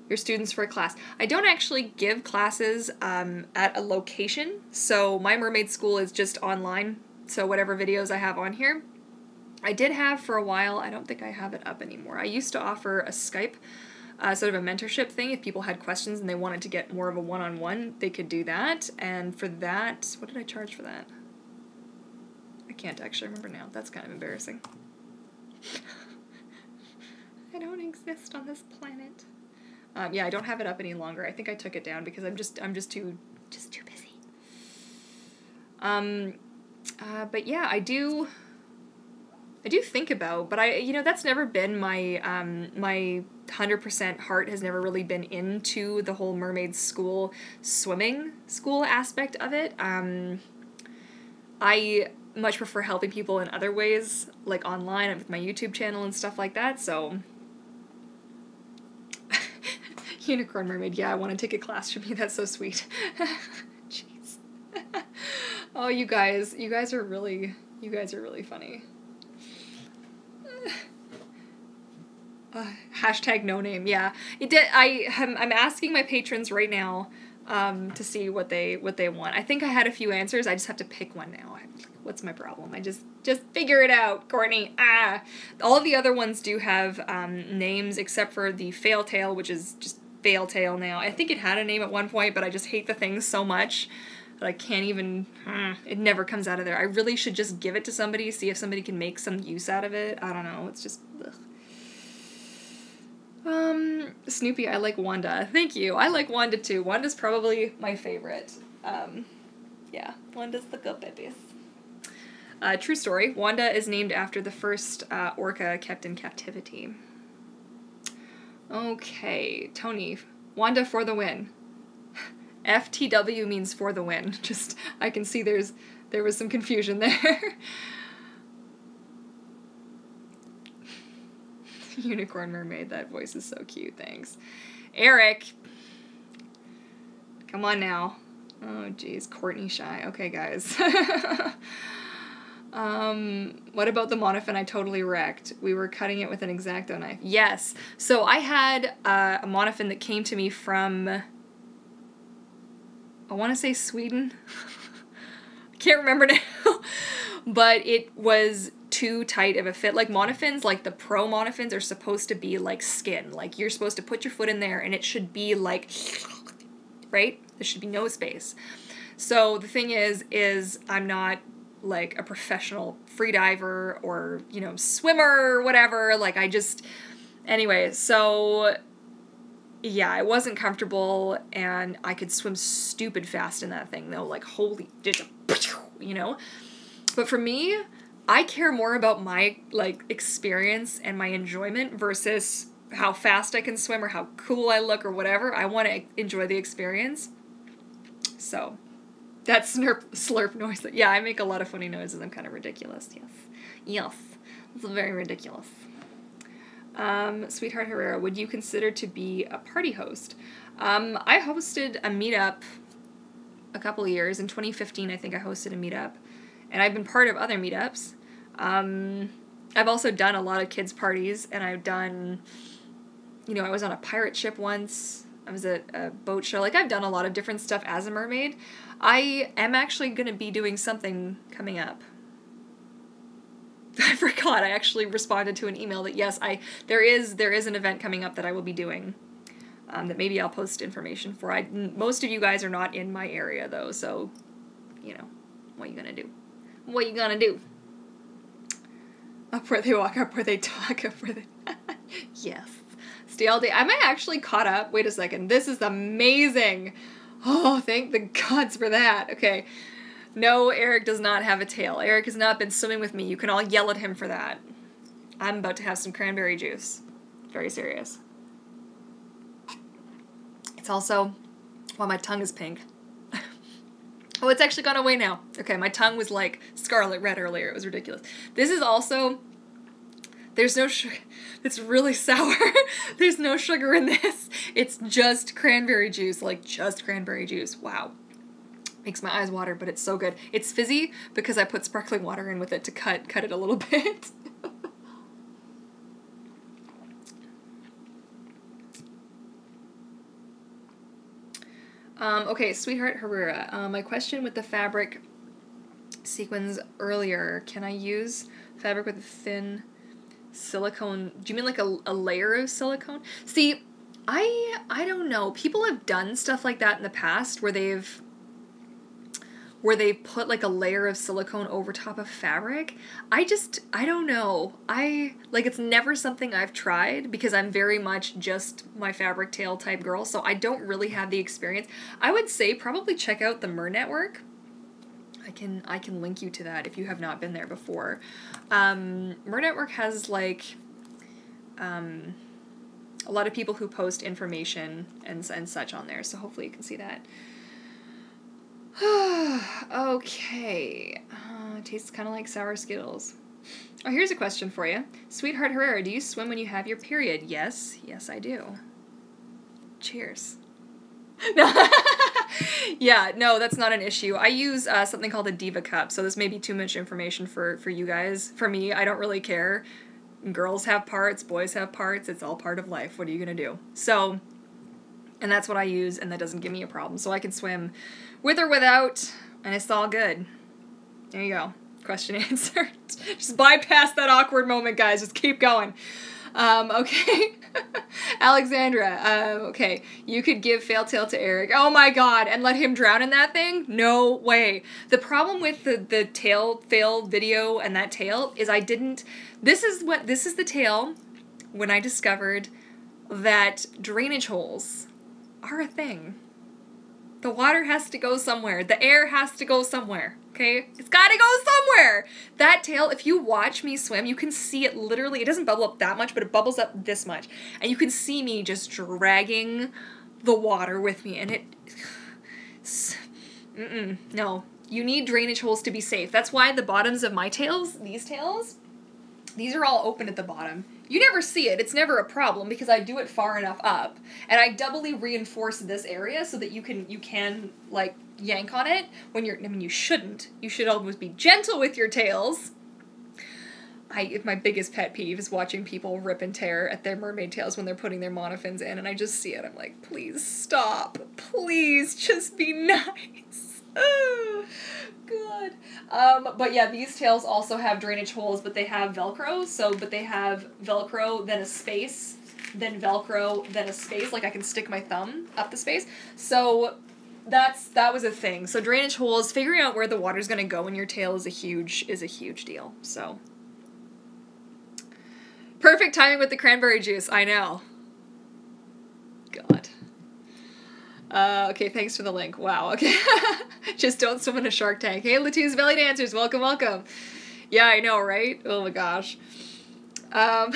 your students for a class? I don't actually give classes at a location, so my mermaid school is just online, so whatever videos I have on here. I did have for a while, I don't think I have it up anymore. I used to offer a Skype, sort of a mentorship thing. If people had questions and they wanted to get more of a one-on-one, they could do that, and for that, what did I charge for that? I can't actually remember now. That's kind of embarrassing. I don't exist on this planet. Yeah, I don't have it up any longer. I think I took it down because I'm just too busy. But yeah, I do think about, but that's never been my, my 100% heart has never really been into the whole mermaid school, swimming school aspect of it. I much prefer helping people in other ways, like online and with my YouTube channel and stuff like that, so... Unicorn Mermaid, yeah, I want to take a class from you, that's so sweet. Jeez. Oh, you guys are really funny. Hashtag no name. Yeah, it did. I'm asking my patrons right now to see what they want. I think I had a few answers. I just have to pick one now. What's my problem? I just figure it out, Courtney. All of the other ones do have names except for the fail tail, which is just fail tail now. I think it had a name at one point, but I just hate the thing so much that I can't even. It never comes out of there. I really should just give it to somebody, see if somebody can make some use out of it. I don't know. It's just. Ugh. Snoopy, I like Wanda. Thank you. I like Wanda too. Wanda's probably my favorite. Yeah, Wanda's the good babies. True story. Wanda is named after the first orca kept in captivity. Okay, Tony. Wanda for the win. FTW means for the win. Just, I can see there was some confusion there. Unicorn Mermaid, that voice is so cute, thanks. Eric! Come on now. Oh, geez, Courtney shy. Okay, guys. What about the monofin I totally wrecked? We were cutting it with an X-Acto knife. Yes! So I had a monofin that came to me from, I want to say Sweden. I can't remember now. But it was too tight of a fit. Like monofins, like the pro monofins are supposed to be like skin. Like you're supposed to put your foot in there and it should be like, right? There should be no space. So the thing is I'm not like a professional freediver or, you know, swimmer or whatever. Like anyway, so yeah, I wasn't comfortable and I could swim stupid fast in that thing though. Like holy, you know? But for me, I care more about my, like, experience and my enjoyment versus how fast I can swim or how cool I look or whatever. I want to enjoy the experience. So, that slurp noise. Yeah, I make a lot of funny noises. I'm kind of ridiculous. Yes. Yes. It's very ridiculous. Sweetheart Herrera, would you consider to be a party host? I hosted a meetup a couple of years. In 2015, I think I hosted a meetup. And I've been part of other meetups. I've also done a lot of kids' parties, and I've done, you know, I was on a pirate ship once. I was at a boat show. Like, I've done a lot of different stuff as a mermaid. I am actually going to be doing something coming up. I forgot. I actually responded to an email that, yes, there is an event coming up that I will be doing. That maybe I'll post information for. Most of you guys are not in my area, though, so, you know, what are you going to do? What are you gonna do? Up where they walk, up where they talk, up where they... Yes. Stay all day. Am I actually caught up? Wait a second. This is amazing. Oh, thank the gods for that. Okay. No, Eric does not have a tail. Eric has not been swimming with me. You can all yell at him for that. I'm about to have some cranberry juice. Very serious. It's also why my tongue is pink. Oh, it's actually gone away now. Okay, my tongue was like scarlet red earlier. It was ridiculous. This is also, there's no sugar. It's really sour. There's no sugar in this. It's just cranberry juice, like just cranberry juice. Wow. Makes my eyes water, but it's so good. It's fizzy because I put sparkling water in with it to cut it a little bit. Okay, Sweetheart Herrera. My question with the fabric sequins earlier, can I use fabric with a thin silicone? Do you mean like a layer of silicone? See, I don't know. People have done stuff like that in the past where they've put like a layer of silicone over top of fabric. I don't know. It's never something I've tried because I'm very much just my fabric tail type girl, so I don't really have the experience. I would say probably check out the Mer Network. I can link you to that if you have not been there before. Mer Network has like a lot of people who post information and such on there, so hopefully you can see that. Okay. Tastes kind of like sour Skittles. Oh, here's a question for you. Sweetheart Herrera, do you swim when you have your period? Yes. Yes, I do. Cheers. No. Yeah, no, that's not an issue. I use something called a Diva Cup, so this may be too much information for you guys. For me, I don't really care. Girls have parts, boys have parts, it's all part of life. What are you gonna do? So, and that's what I use, and that doesn't give me a problem. So I can swim with or without, and it's all good. There you go. Question answered. Just bypass that awkward moment, guys. Just keep going. Okay. Alexandra, okay. You could give Fail Tail to Eric. Oh my god, and let him drown in that thing? No way. The problem with the tail fail video and that tail is I didn't... This is the tail when I discovered that drainage holes are a thing. The water has to go somewhere. The air has to go somewhere. Okay? It's gotta go somewhere! That tail, if you watch me swim, you can see it literally, it doesn't bubble up that much, but it bubbles up this much. And you can see me just dragging the water with me, and it... no. You need drainage holes to be safe. That's why the bottoms of my tails, these are all open at the bottom. You never see it. It's never a problem because I do it far enough up. And I doubly reinforce this area so that you can like, yank on it when you're, I mean, you shouldn't. You should always be gentle with your tails. My biggest pet peeve is watching people rip and tear at their mermaid tails when they're putting their monofins in, and I just see it. I'm like, please stop. Please just be nice. Oh, God. But yeah, these tails also have drainage holes, but they have Velcro, but they have Velcro, then a space, then Velcro, then a space, like I can stick my thumb up the space. So that was a thing. So drainage holes, figuring out where the water's gonna go in your tail is a huge deal. So perfect timing with the cranberry juice, I know. God. Okay, thanks for the link. Wow, okay. Just don't swim in a shark tank. Hey, Latu's Belly Dancers, welcome, welcome. Yeah, I know, right? Oh my gosh. Oh,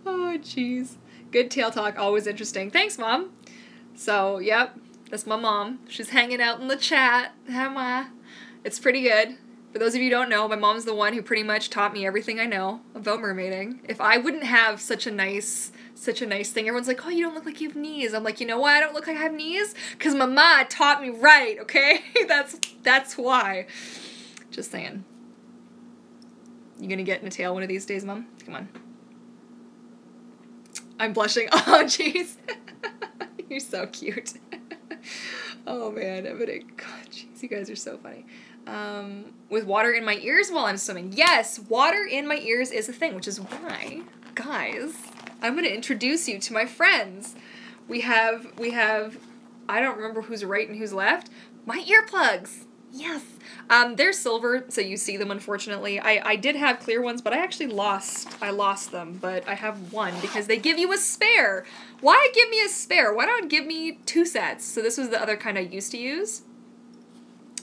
jeez. Good tail talk, always interesting. Thanks, Mom. So, yep, that's my mom. She's hanging out in the chat. Hi, Ma. It's pretty good. For those of you who don't know, my mom's the one who pretty much taught me everything I know about mermaiding. If I wouldn't have such a nice thing, everyone's like, oh, you don't look like you have knees. I'm like, you know why I don't look like I have knees? Because my ma taught me right, okay? That's why. Just saying. You gonna get in a tail one of these days, Mom? Come on. I'm blushing. Oh, jeez. You're so cute. Oh, man. God, jeez, you guys are so funny. With water in my ears while I'm swimming. Yes, water in my ears is a thing, which is why, guys, I'm going to introduce you to my friends. We have, I don't remember who's right and who's left, my earplugs. Yes. They're silver, so you see them, unfortunately. I did have clear ones, but I lost them, but I have one because they give you a spare. Why give me a spare? Why don't give me 2 sets? So this was the other kind I used to use.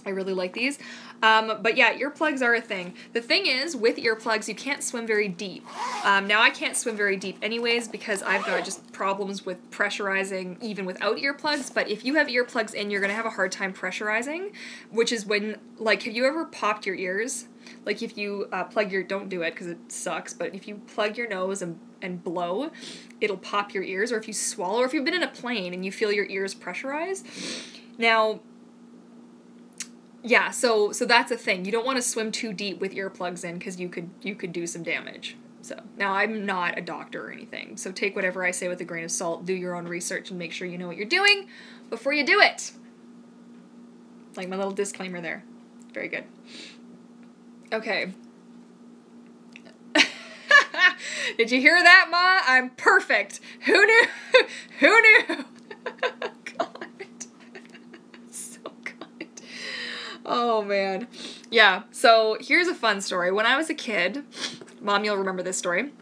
I really like these. But yeah, earplugs are a thing. The thing is, with earplugs, you can't swim very deep. Now, I can't swim very deep anyways because I've got just problems with pressurizing even without earplugs, but if you have earplugs in, you're going to have a hard time pressurizing, which is when, like, have you ever popped your ears? Like, if you don't do it because it sucks, but if you plug your nose and blow, it'll pop your ears, or if you swallow, or if you've been in a plane and you feel your ears pressurize. Now, yeah, so that's a thing. You don't want to swim too deep with earplugs in because you could do some damage. So, now I'm not a doctor or anything, so take whatever I say with a grain of salt, do your own research, and make sure you know what you're doing before you do it. Like my little disclaimer there. Very good. Okay. Did you hear that, Ma? I'm perfect. Who knew? Who knew? God. So good. Oh, man. Yeah, so here's a fun story. When I was a kid, Mom, you'll remember this story.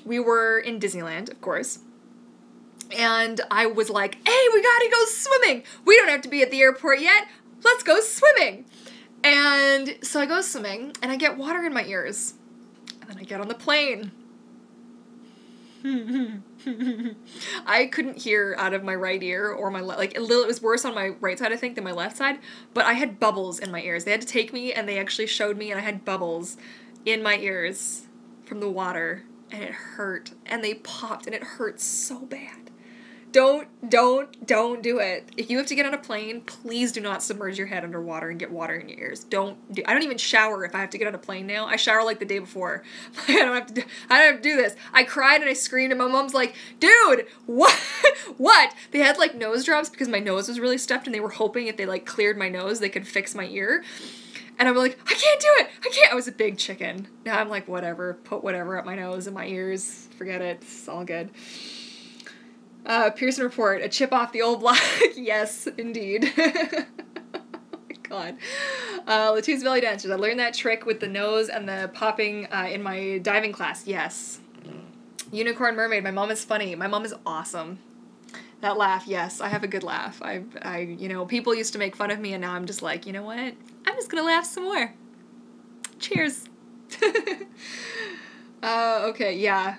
We were in Disneyland, of course. And I was like, hey, we gotta go swimming. We don't have to be at the airport yet. Let's go swimming. And so I go swimming, and I get water in my ears. And then I get on the plane. I couldn't hear out of my right ear or my left. Like, it was worse on my right side, I think, than my left side. But I had bubbles in my ears. They had to take me, and they actually showed me, and I had bubbles in my ears from the water. And it hurt. And they popped, and it hurt so bad. Don't do it. If you have to get on a plane, please do not submerge your head underwater and get water in your ears. I don't even shower if I have to get on a plane now. I shower like the day before. I don't have to do this. I cried and I screamed and my mom's like, dude, what? What? They had like nose drops because my nose was really stuffed and they were hoping if they like cleared my nose, they could fix my ear. And I'm like, I can't do it. I can't. I was a big chicken. Now I'm like, whatever. Put whatever up my nose and my ears. Forget it. It's all good. Pearson report. A chip off the old block. Yes, indeed. Oh my god. Latu's belly dancers. I learned that trick with the nose and the popping in my diving class. Yes. Unicorn mermaid. My mom is funny. My mom is awesome. That laugh, yes, I have a good laugh. You know, people used to make fun of me and now I'm just like, you know what? I'm just gonna laugh some more. Cheers. Okay, yeah.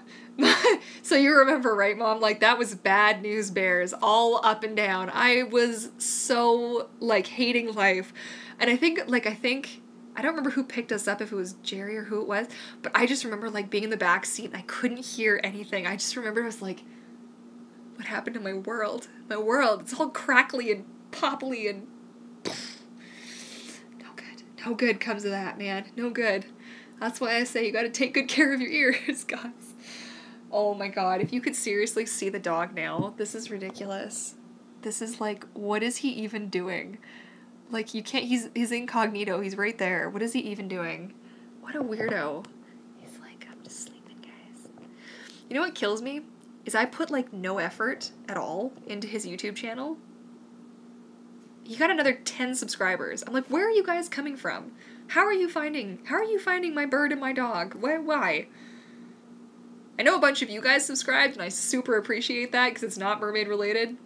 So you remember, right, Mom? Like, that was bad news bears all up and down. I was so, like, hating life. And I think, I don't remember who picked us up, if it was Jerry or who it was, but I just remember, like, being in the back seat and I couldn't hear anything. I just remember I was like, what happened to my world? My world. It's all crackly and popply and... No good. No good comes of that, man. No good. That's why I say you gotta take good care of your ears, guys. Oh my god. If you could seriously see the dog now, this is ridiculous. This is like, what is he even doing? Like, you can't... He's incognito. He's right there. What is he even doing? What a weirdo. He's like, I'm just sleeping, guys. You know what kills me? Is I put, like, no effort at all into his YouTube channel. He got another 10 subscribers. I'm like, where are you guys coming from? How are you finding my bird and my dog? Why? I know a bunch of you guys subscribed, and I super appreciate that, because it's not mermaid related.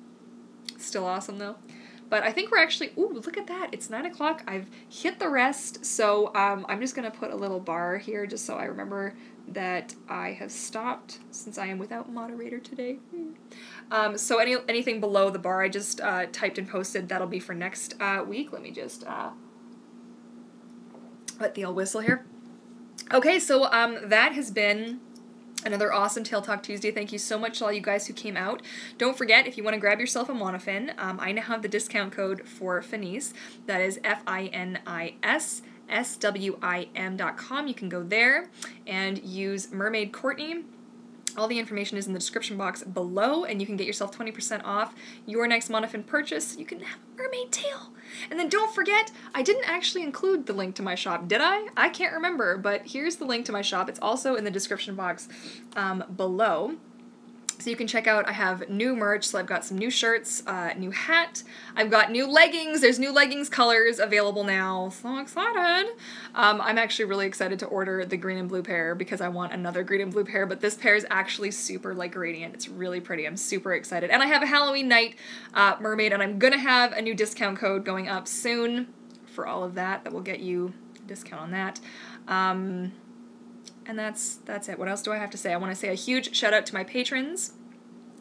It's still awesome, though. But I think we're actually... Ooh, look at that. It's 9 o'clock. I've hit the rest, so I'm just going to put a little bar here, just so I remember that I have stopped, since I am without moderator today. So anything below the bar I just typed and posted, that'll be for next week. Let me just let the old whistle here. Okay, so that has been another awesome Tail Talk Tuesday. Thank you so much to all you guys who came out. Don't forget, if you want to grab yourself a monofin, I now have the discount code for Finis. That is FINIS.swim.com. You can go there and use Mermaid Courtney. All the information is in the description box below, and you can get yourself 20% off your next monofin purchase. You can have a mermaid tail. And then don't forget, I didn't actually include the link to my shop, did I? I can't remember, but here's the link to my shop. It's also in the description box below. So you can check out, I have new merch, so I've got some new shirts, new hat, I've got new leggings, there's new leggings colors available now, so excited! I'm actually really excited to order the green and blue pair because I want another green and blue pair, but this pair is actually super like gradient, it's really pretty, I'm super excited. And I have a Halloween night mermaid, and I'm gonna have a new discount code going up soon for all of that, that will get you a discount on that. And that's it. What else do I have to say? I want to say a huge shout out to my patrons.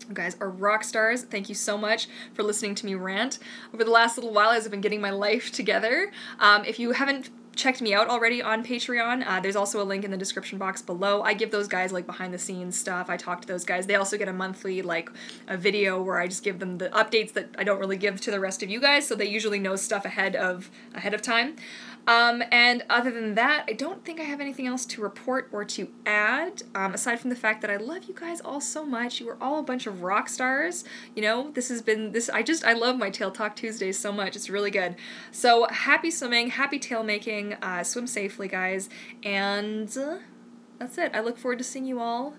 You guys are rock stars. Thank you so much for listening to me rant over the last little while as I've been getting my life together. If you haven't checked me out already on Patreon, there's also a link in the description box below. I give those guys like behind the scenes stuff. I talk to those guys. They also get a monthly like a video where I just give them the updates that I don't really give to the rest of you guys, so they usually know stuff ahead of time. And other than that, I don't think I have anything else to report or to add, aside from the fact that I love you guys all so much. You are all a bunch of rock stars. You know, I love my Tail Talk Tuesdays so much. It's really good. So happy swimming, happy tail making, swim safely, guys, and that's it. I look forward to seeing you all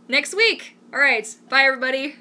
next week. All right, bye everybody.